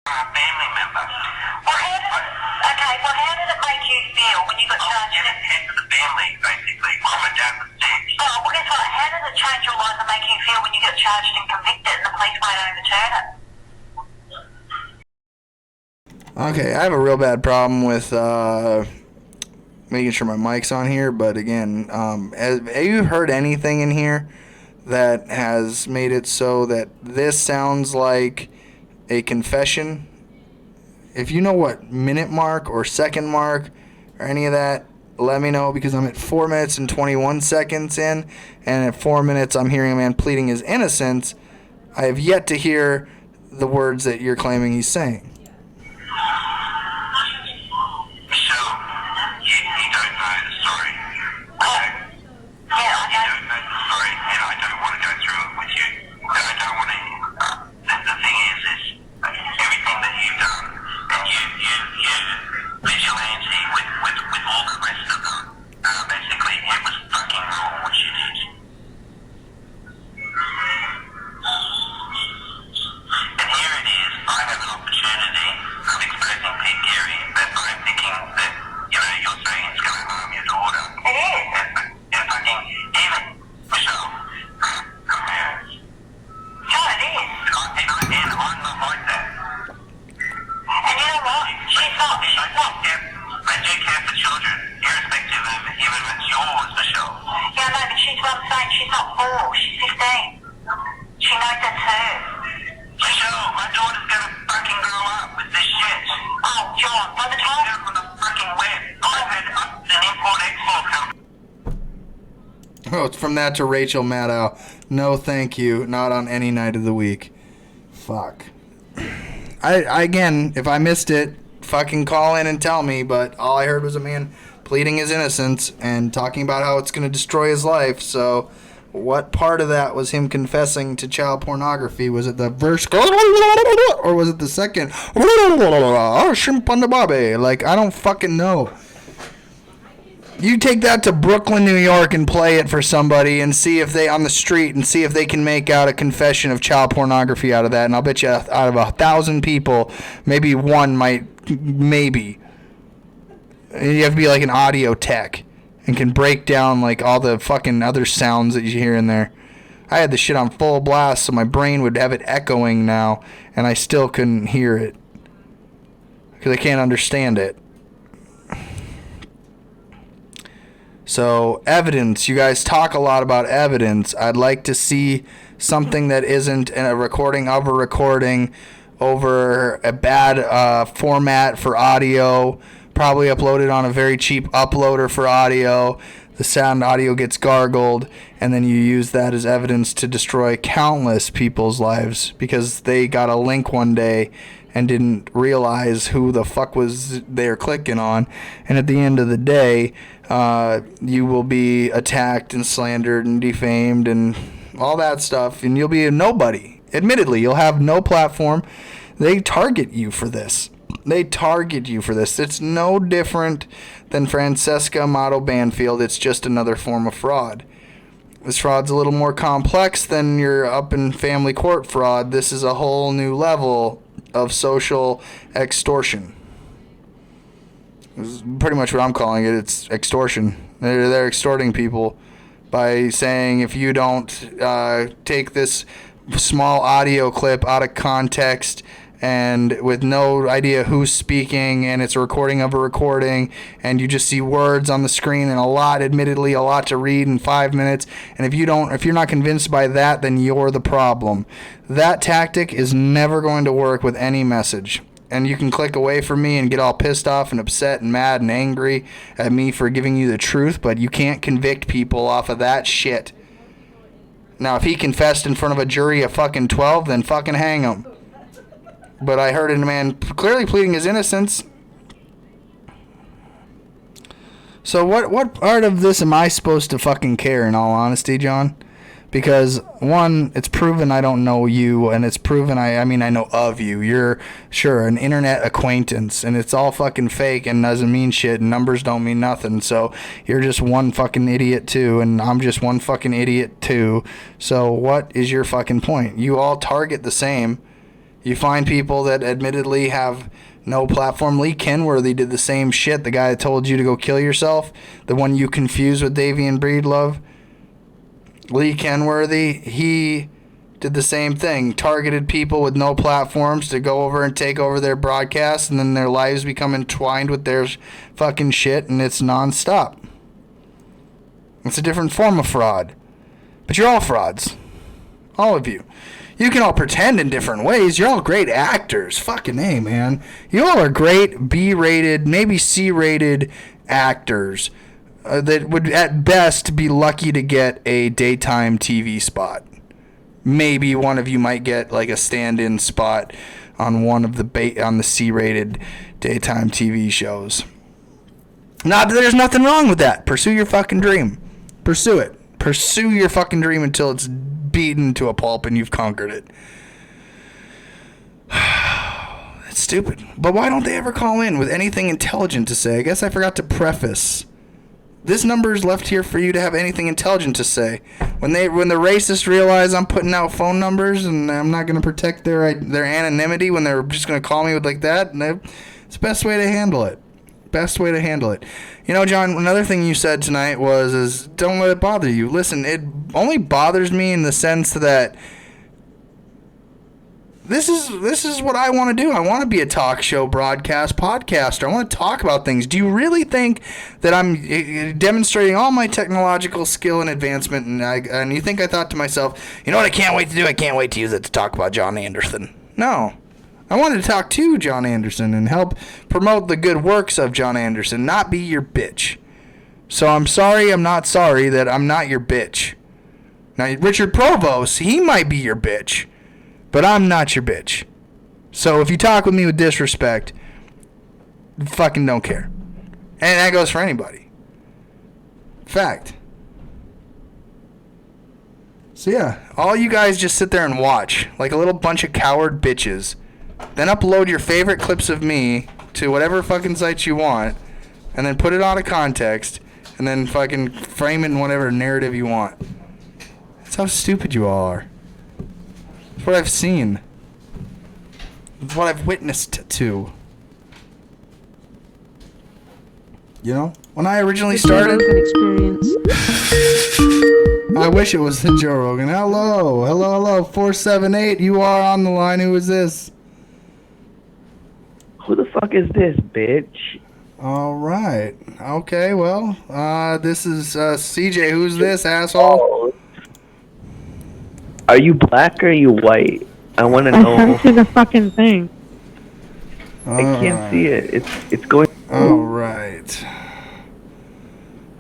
Family member. Well, how did it make you feel when you got charged? Get it head to the family, basically. Mom and dad was sick. Oh, well, guess what? How did it change your life and make you feel when you got charged and convicted and the police won't overturn it? Okay, I have a real bad problem with making sure my mic's on here, but again, have you heard anything in here that has made it so that this sounds like a confession? If you know what minute mark or second mark or any of that, let me know, because I'm at 4 minutes and 21 seconds in, and at 4 minutes I'm hearing a man pleading his innocence. I have yet to hear the words that you're claiming he's saying. Michelle, you don't know the story. Yeah, I You don't know the story, and I don't want to go through it with you. And I don't want to. The thing is everything that you've done, and you vigilante with all the rest of them. Basically, it was fucking wrong what you did. And here it is. I have an opportunity Oh, it's from that to Rachel Maddow. No, thank you. Not on any night of the week. Fuck. I again, if I missed it, fucking call in and tell me. But all I heard was a man pleading his innocence and talking about how it's going to destroy his life. So, what part of that was him confessing to child pornography? Was it the verse, or was it the second? Oh, shrimp on the barbie. Like, I don't fucking know. You take that to Brooklyn, New York, and play it for somebody and see if they, on the street, and see if they can make out a confession of child pornography out of that. And I'll bet you out of 1,000 people, maybe one might, maybe. You have to be like an audio tech and can break down like all the fucking other sounds that you hear in there. I had the shit on full blast so my brain would have it echoing now, and I still couldn't hear it because I can't understand it. So, evidence. You guys talk a lot about evidence. I'd like to see something that isn't a recording of a recording over a bad format for audio, probably uploaded on a very cheap uploader for audio. The sound audio gets gargled, and then you use that as evidence to destroy countless people's lives because they got a link one day and didn't realize who the fuck was they're clicking on. And at the end of the day, you will be attacked and slandered and defamed and all that stuff, and you'll be a nobody. Admittedly, you'll have no platform. They target you for this. It's no different than Francesca Amato Banfield. It's just another form of fraud. This fraud's a little more complex than your up in family court fraud. This is a whole new level of social extortion. This is pretty much what I'm calling it. It's extortion. They're extorting people by saying if you don't take this small audio clip out of context and with no idea who's speaking, and it's a recording of a recording, and you just see words on the screen and admittedly a lot to read in 5 minutes, and if you're not convinced by that, then you're the problem. That tactic is never going to work with any message. And you can click away from me and get all pissed off and upset and mad and angry at me for giving you the truth, but you can't convict people off of that shit. Now, if he confessed in front of a jury of fucking 12, then fucking hang him. But I heard a man clearly pleading his innocence. So what part of this am I supposed to fucking care, in all honesty, John? Because, one, it's proven I don't know you, and it's proven I know of you. You're, sure, an internet acquaintance, and it's all fucking fake and doesn't mean shit, and numbers don't mean nothing. So you're just one fucking idiot, too, and I'm just one fucking idiot, too. So what is your fucking point? You all target the same. You find people that admittedly have no platform. Lee Kenworthy did the same shit. The guy that told you to go kill yourself. The one you confused with Davian Breedlove. Lee Kenworthy, he did the same thing. Targeted people with no platforms to go over and take over their broadcasts, and then their lives become entwined with their fucking shit, and it's nonstop. It's a different form of fraud. But you're all frauds. All of you. You can all pretend in different ways. You're all great actors. Fucking A, man. You all are great B-rated, maybe C-rated actors that would, at best, be lucky to get a daytime TV spot. Maybe one of you might get, like, a stand-in spot on one of on the C-rated daytime TV shows. Not that there's nothing wrong with that. Pursue your fucking dream. Pursue it. Pursue your fucking dream until it's beaten to a pulp and you've conquered it. It's stupid. But why don't they ever call in with anything intelligent to say? I guess I forgot to preface. This number is left here for you to have anything intelligent to say. When the racists realize I'm putting out phone numbers and I'm not going to protect their anonymity when they're just going to call me with like that, it's the best way to handle it. Best way to handle it. You know, John, another thing you said tonight is don't let it bother you. Listen, it only bothers me in the sense that this is what I want to do. I want to be a talk show podcaster. I want to talk about things. Do you really think that I'm demonstrating all my technological skill and advancement, and you think I thought to myself, you know what I can't wait to do? I can't wait to use it to talk about John Anderson. No. I wanted to talk to John Anderson and help promote the good works of John Anderson, not be your bitch. So I'm sorry I'm not sorry that I'm not your bitch. Now, Richard Provost, he might be your bitch, but I'm not your bitch. So if you talk with me with disrespect, fucking don't care. And that goes for anybody. Fact. So yeah, all you guys just sit there and watch like a little bunch of coward bitches. Then upload your favorite clips of me to whatever fucking sites you want, and then put it out of context, and then fucking frame it in whatever narrative you want. That's how stupid you all are. That's what I've seen. That's what I've witnessed to. You know? When I originally started... I wish it was the Joe Rogan. Hello. Hello. 478. You are on the line. Who is this? Who the fuck is this, bitch? All right. Okay, well, this is CJ. Who's this, asshole? Are you black or are you white? I want to I know. can't see the fucking thing. I can't see it. It's going. All right.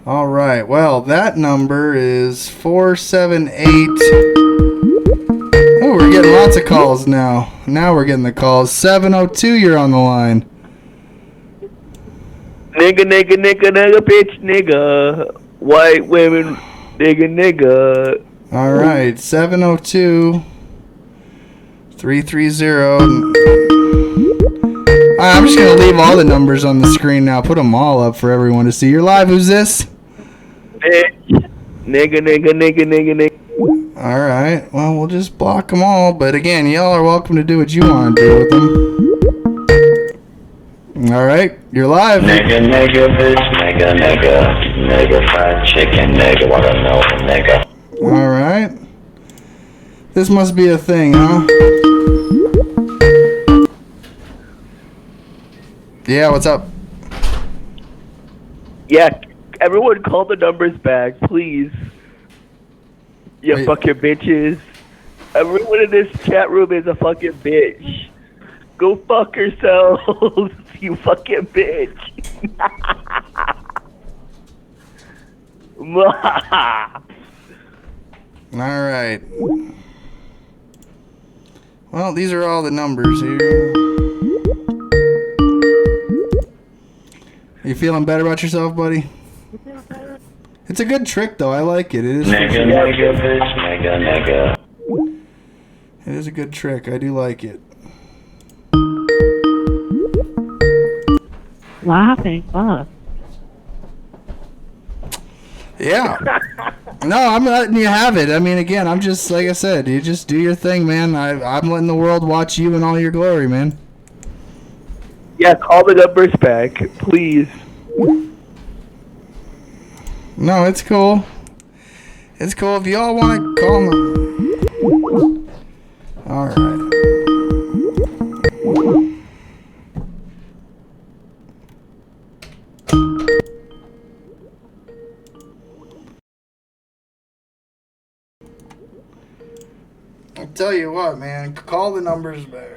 All right. Well, that number is 478. Oh, we're getting lots of calls now. Now we're getting the calls. 702, you're on the line. Nigga, bitch, nigga. White women, nigga. All right. 702 330. I'm just going to leave all the numbers on the screen now. Put them all up for everyone to see. You're live. Who's this? Bitch. Nigga. All right. Well, we'll just block them all. But again, y'all are welcome to do what you want to do with them. All right. You're live. Nigga, bitch, nigga, fried chicken, nigga, watermelon, nigga. All right. This must be a thing, huh? Yeah, what's up? Yeah, everyone call the numbers back, please. You fucking bitches. Everyone in this chat room is a fucking bitch. Go fuck yourselves, you fucking bitch. All right. Well, these are all the numbers here. You feeling better about yourself, buddy? It's a good trick, though. I like it. It is. Nigga, bitch, nigga. It is a good trick. I do like it. Laughing. Fuck. Yeah. No, I'm letting you have it. I mean, again, I'm just, like I said, you just do your thing, man. I'm letting the world watch you in all your glory, man. Yeah, call the numbers back, please. No, it's cool. It's cool if y'all want to call them. All right. I'll tell you what, man. Call the numbers back.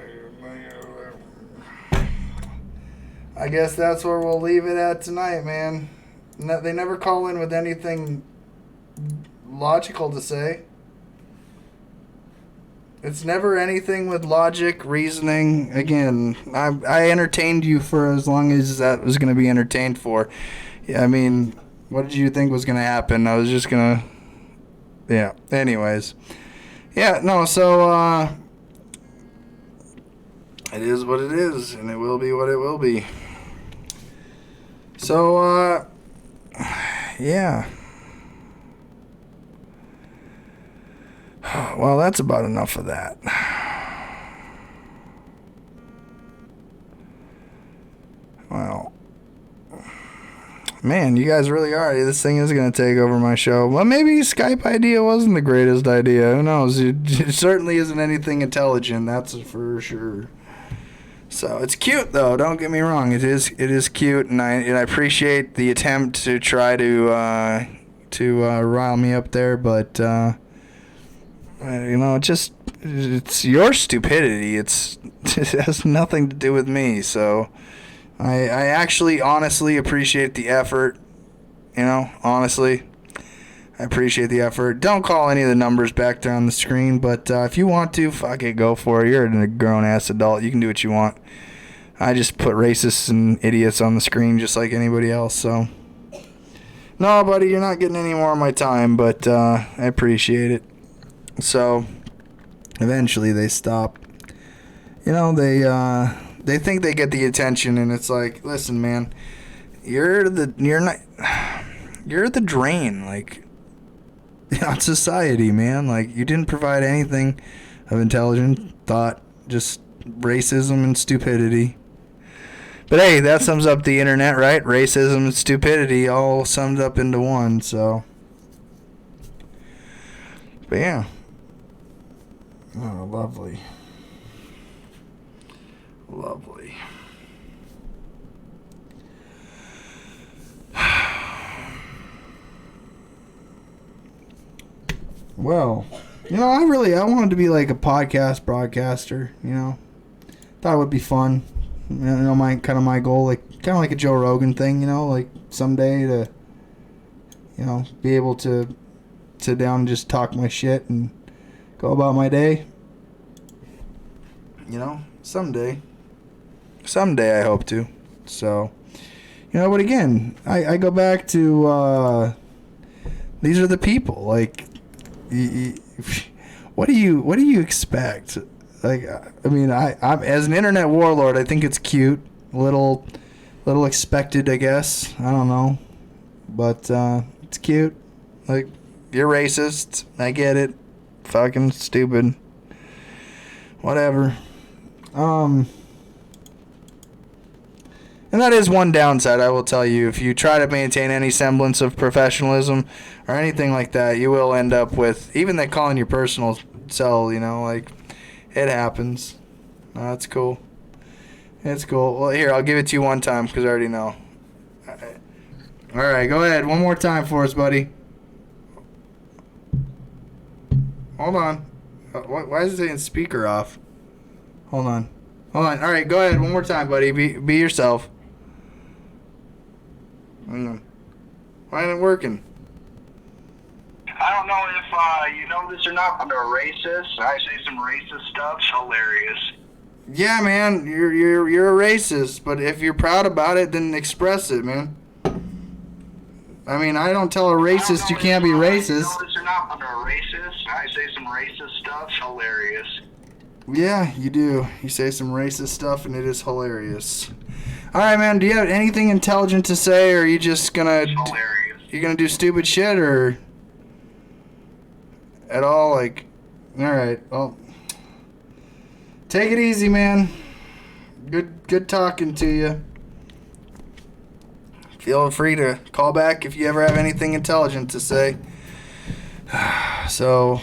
I guess that's where we'll leave it at tonight, man. They never call in with anything logical to say. It's never anything with logic, reasoning. Again, I entertained you for as long as that was going to be entertained for. Yeah, I mean, what did you think was going to happen? I was just going to... Yeah, anyways. Yeah, no, so, it is what it is, and it will be what it will be. So, yeah. Well, that's about enough of that. Well, man, you guys really are. This thing is going to take over my show. Well, maybe Skype idea wasn't the greatest idea. Who knows? It certainly isn't anything intelligent, that's for sure. So it's cute, though. Don't get me wrong. It is cute, and I appreciate the attempt to try to rile me up there, but you know, it's your stupidity. It has nothing to do with me. So I actually honestly appreciate the effort, You know, honestly, I appreciate the effort. Don't call any of the numbers back there on the screen, but if you want to, fuck it, go for it. You're a grown-ass adult. You can do what you want. I just put racists and idiots on the screen just like anybody else, so. No, buddy, you're not getting any more of my time, but I appreciate it. So, eventually they stop. You know, they think they get the attention, and it's like, listen, man, you're the drain, like, on society, man. Like, you didn't provide anything of intelligent thought, just racism and stupidity. But hey, that sums up the internet, right? Racism and stupidity all summed up into one, so. But yeah. Oh, lovely. Lovely. Well, you know, I wanted to be like a podcast broadcaster, you know. Thought it would be fun. You know, my goal, like kind of like a Joe Rogan thing, you know, like someday to, you know, be able to sit down and just talk my shit and go about my day. You know, someday I hope to. So, you know, but again, I go back to these are the people. Like, what do you expect? Like, I mean, I'm as an internet warlord, I think it's cute, little expected, I guess. I don't know, but it's cute. Like, you're racist, I get it. Fucking stupid. Whatever. And that is one downside, I will tell you. If you try to maintain any semblance of professionalism or anything like that, you will end up with, even they calling your personal cell, you know, like, it happens. That's cool. It's cool. Well, here, I'll give it to you one time because I already know. Alright, go ahead. One more time for us, buddy. Hold on. Why is it saying speaker off? Hold on. Alright, go ahead. One more time, buddy. Be yourself. Hang on. Why isn't it working? I don't know if you know this or not, but I'm a racist. I say some racist stuff. It's hilarious. Yeah, man, you're a racist, but if you're proud about it, then express it, man. I mean, I don't tell a racist you can't be racist. You know this or not, but I'm a racist. I say some racist stuff. It's hilarious. Yeah, you do. You say some racist stuff, and it is hilarious. All right, man. Do you have anything intelligent to say, or are you just gonna? It's hilarious. You gonna do stupid shit, or at all? Like, all right. Well, take it easy, man. Good talking to you. Feel free to call back if you ever have anything intelligent to say. So,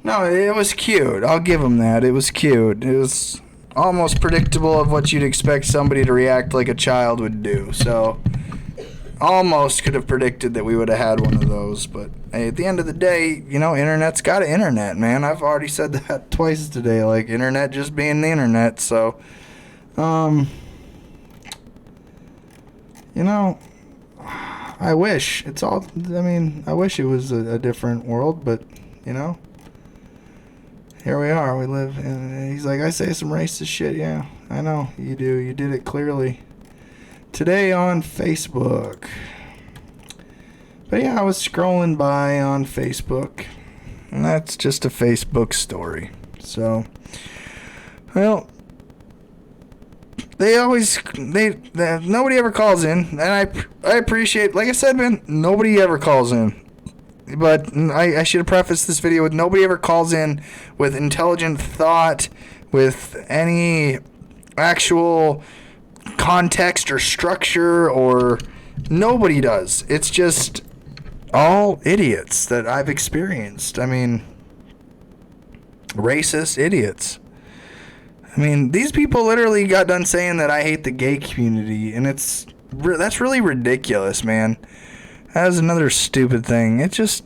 no, it was cute. I'll give him that. It was cute. It was almost predictable of what you'd expect somebody to react like a child would do. So, almost could have predicted that we would have had one of those. But hey, at the end of the day, you know, internet's got an internet, man. I've already said that twice today. Like, internet just being the internet. So, you know, I wish I wish it was a different world, but, you know, here we are. We live, and he's like, I say some racist shit. Yeah, I know you do. You did it clearly today on Facebook. But yeah, I was scrolling by on Facebook, and that's just a Facebook story. So, well, nobody ever calls in, and I appreciate, like I said, man, nobody ever calls in. But I should have prefaced this video with nobody ever calls in with intelligent thought, with any actual context or structure, or nobody does. It's just all idiots that I've experienced. I mean, racist idiots. I mean, these people literally got done saying that I hate the gay community, and that's really ridiculous, man. That is another stupid thing. It's just,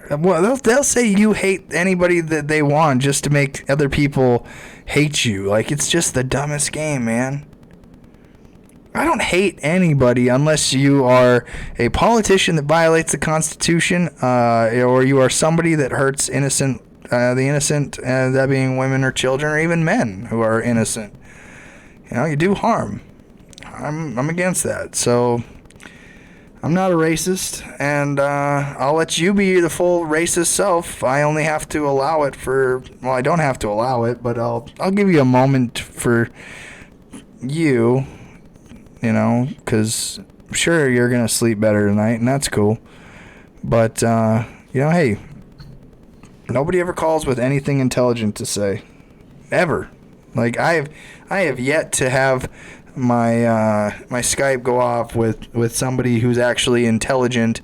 well, they'll say you hate anybody that they want just to make other people hate you. Like, it's just the dumbest game, man. I don't hate anybody unless you are a politician that violates the Constitution, or you are somebody that hurts the innocent, that being women or children or even men who are innocent. You know, you do harm. I'm against that. So I'm not a racist, and I'll let you be the full racist self. I only have to allow it I don't have to allow it, but I'll give you a moment for you. You know, because sure, you're going to sleep better tonight, and that's cool. But, you know, hey, nobody ever calls with anything intelligent to say. Ever. Like, I have yet to have my Skype go off with somebody who's actually intelligent,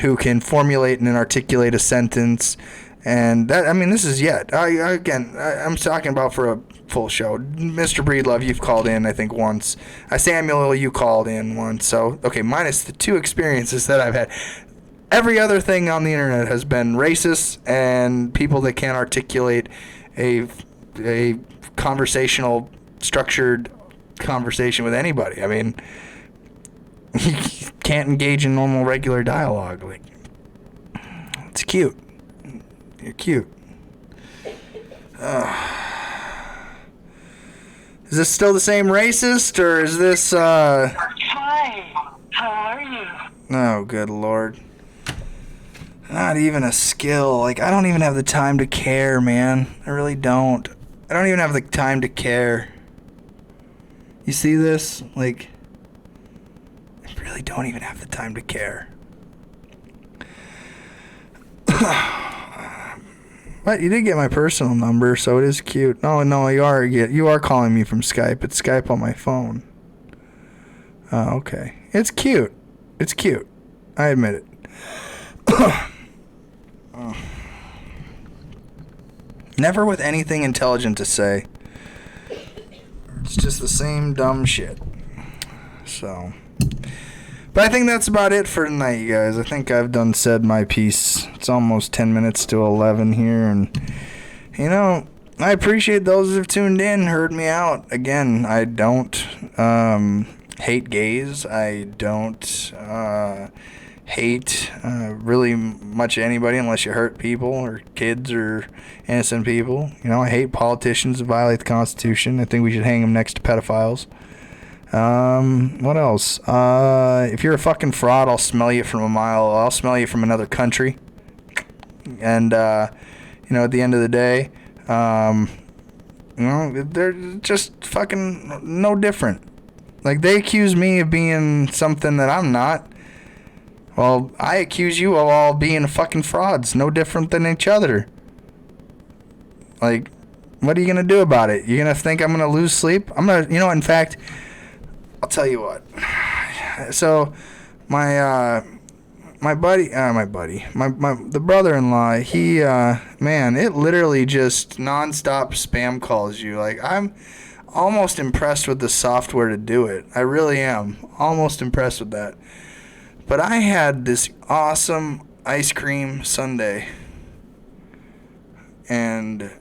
who can formulate and articulate a sentence. And that, I mean, this is yet. I'm talking about for a full show. Mr. Breedlove, you've called in, I think, once. Samuel, you called in once. So, okay, minus the 2 experiences that I've had. Every other thing on the internet has been racist and people that can't articulate a conversational, structured conversation with anybody. I mean, you can't engage in normal, regular dialogue. Like, it's cute. You're cute. Is this still the same racist, or is this, Hi, how are you? Oh, good Lord. Not even a skill. Like, I don't even have the time to care, man. I really don't. I don't even have the time to care. You see this? Like, I really don't even have the time to care. But you did get my personal number, so it is cute. No, you are calling me from Skype. It's Skype on my phone. Oh, okay. It's cute. It's cute. I admit it. Never with anything intelligent to say. It's just the same dumb shit. So, but I think that's about it for tonight, you guys. I think I've done said my piece. It's almost 10 minutes to 11 here, and you know, I appreciate those that have tuned in, heard me out. Again, I don't hate gays. I don't hate really much anybody unless you hurt people or kids or innocent people. You know, I hate politicians that violate the Constitution. I think we should hang them next to pedophiles. What else? If you're a fucking fraud, I'll smell you from a mile. I'll smell you from another country. And, you know, at the end of the day, you know, they're just fucking no different. Like, they accuse me of being something that I'm not. Well, I accuse you of all being fucking frauds, no different than each other. Like, what are you gonna do about it? You gonna think I'm gonna lose sleep? I'm gonna, you know, in fact, I'll tell you what. So, the brother-in-law, he, man, it literally just nonstop spam calls you. Like, I'm almost impressed with the software to do it. I really am. Almost impressed with that. But I had this awesome ice cream sundae. And,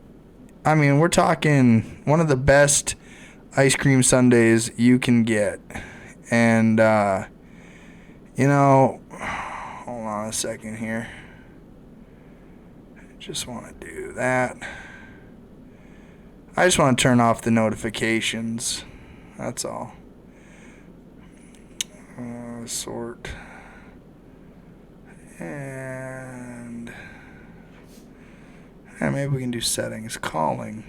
I mean, we're talking one of the best ice cream sundaes you can get. And, you know, hold on a second here. Just want to do that. I just want to turn off the notifications. That's all. Sort. And maybe we can do settings. Calling.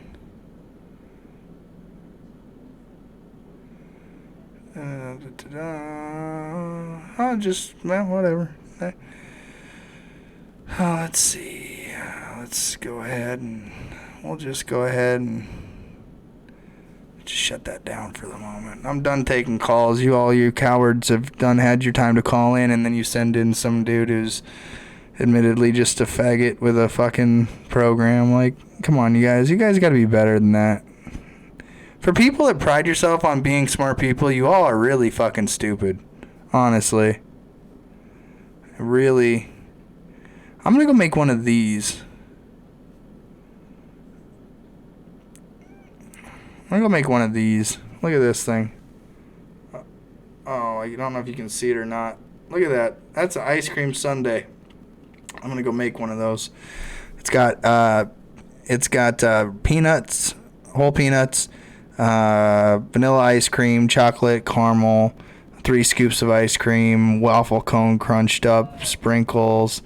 Oh, just, well, whatever. Let's see. Let's go ahead and we'll just go ahead and just shut that down for the moment. I'm done taking calls. You cowards have had your time to call in, and then you send in some dude who's admittedly just a faggot with a fucking program. Like, come on, you guys got to be better than that. For people that pride yourself on being smart people, you all are really fucking stupid. Honestly. Really. I'm gonna go make one of these. I'm gonna go make one of these. Look at this thing. you don't know if you can see it or not. Look at that. That's an ice cream sundae. I'm gonna go make one of those. It's got peanuts, whole peanuts, vanilla ice cream, chocolate, caramel, 3 scoops of ice cream, waffle cone crunched up, sprinkles.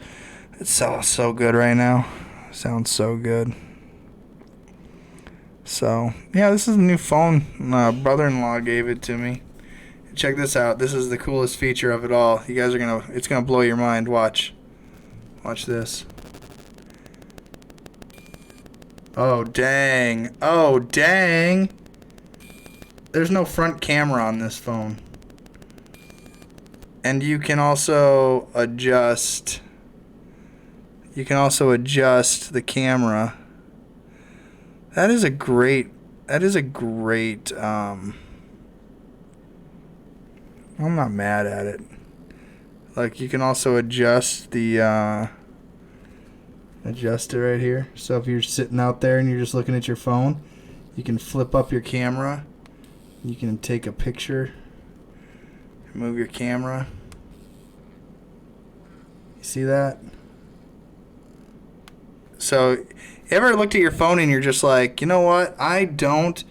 It sounds so good right now. Sounds so good. So, yeah, this is a new phone. My brother-in-law gave it to me. Check this out. This is the coolest feature of it all. You guys are it's gonna blow your mind. Watch this. Oh, dang. Oh, dang. There's no front camera on this phone. And you can also adjust the camera. That is a great I'm not mad at it. Like, you can also adjust the adjust it right here. So if you're sitting out there and you're just looking at your phone, you can flip up your camera. You can take a picture. Move your camera. You see that? So, you ever looked at your phone and you're just like, you know what? I don't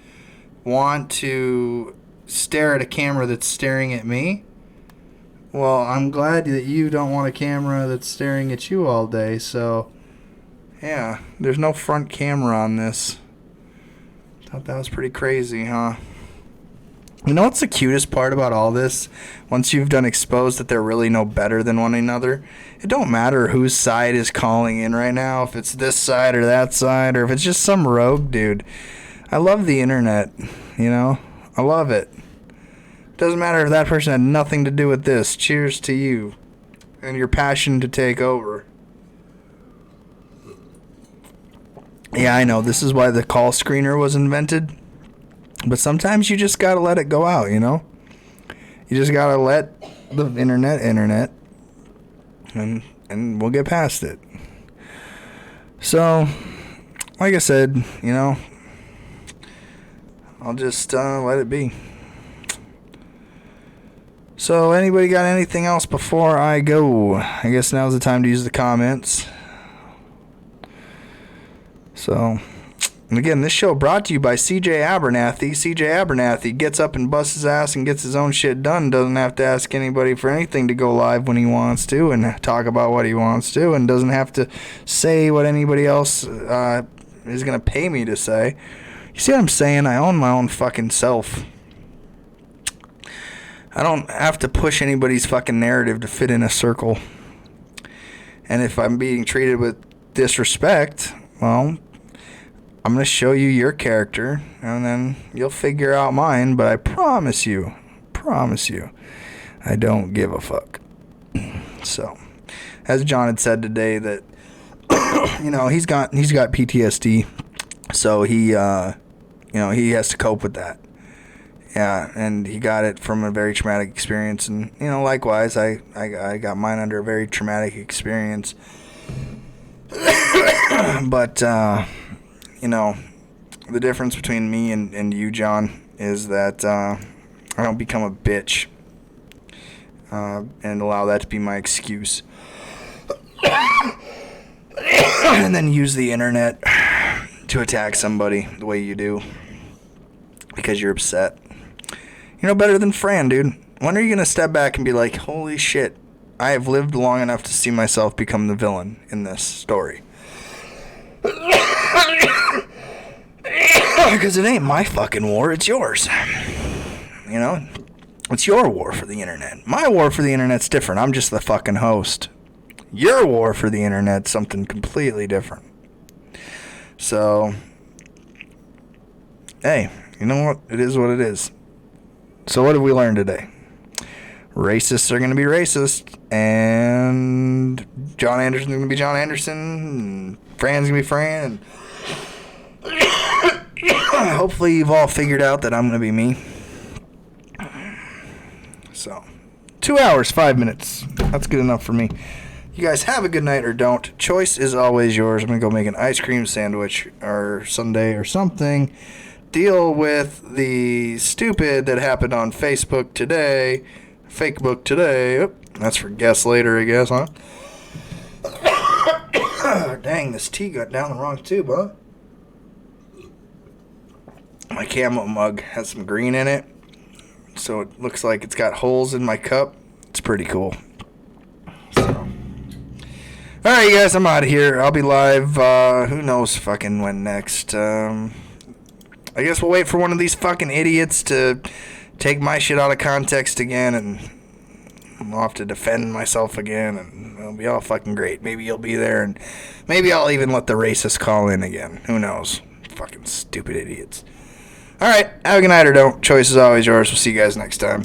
want to stare at a camera that's staring at me. Well, I'm glad that you don't want a camera that's staring at you all day. So, yeah, there's no front camera on this. Thought that was pretty crazy, huh? You know what's the cutest part about all this? Once you've done exposed that they're really no better than one another, it don't matter whose side is calling in right now, if it's this side or that side, or if it's just some rogue dude. I love the internet, you know? I love it. Doesn't matter if that person had nothing to do with this. Cheers to you and your passion to take over. Yeah, I know. This is why the call screener was invented. But sometimes you just gotta let it go out, you know? You just gotta let the internet, and we'll get past it. So, like I said, you know, I'll just let it be. So, anybody got anything else before I go? I guess now's the time to use the comments. So, and again, this show brought to you by CJ Abernathy. CJ Abernathy gets up and busts his ass and gets his own shit done. Doesn't have to ask anybody for anything to go live when he wants to and talk about what he wants to, and doesn't have to say what anybody else is going to pay me to say. You see what I'm saying? I own my own fucking self. I don't have to push anybody's fucking narrative to fit in a circle. And if I'm being treated with disrespect, well, I'm going to show you your character, and then you'll figure out mine, but I promise you, I don't give a fuck. So, as John had said today, that, you know, he's got PTSD, so he, you know, he has to cope with that. Yeah, and he got it from a very traumatic experience, and, you know, likewise, I got mine under a very traumatic experience. But, you know, the difference between me and you, John, is that I don't become a bitch and allow that to be my excuse. And then use the internet to attack somebody the way you do because you're upset. You know, better than Fran, dude. When are you going to step back and be like, holy shit, I have lived long enough to see myself become the villain in this story? Because it ain't my fucking war, it's yours. You know? It's your war for the internet. My war for the internet's different. I'm just the fucking host. Your war for the internet's something completely different. So, hey, you know what? It is what it is. So what have we learned today? Racists are going to be racist, and John Anderson's going to be John Anderson, and Fran's going to be Fran, and hopefully you've all figured out that I'm going to be me. So, 2 hours, 5 minutes. That's good enough for me. You guys have a good night or don't. Choice is always yours. I'm going to go make an ice cream sandwich or sundae or something. Deal with the stupid that happened on Facebook today. Fake book today. Oop, that's for guess later, I guess, huh? Dang, this tea got down the wrong tube, huh? My camo mug has some green in it, so it looks like it's got holes in my cup. It's pretty cool. So, alright, you guys, I'm out of here. I'll be live, who knows fucking when next. I guess we'll wait for one of these fucking idiots to take my shit out of context again, and I'll have to defend myself again, and it'll be all fucking great. Maybe you'll be there, and maybe I'll even let the racist call in again. Who knows? Fucking stupid idiots. Alright, have a good night or don't. Choice is always yours. We'll see you guys next time.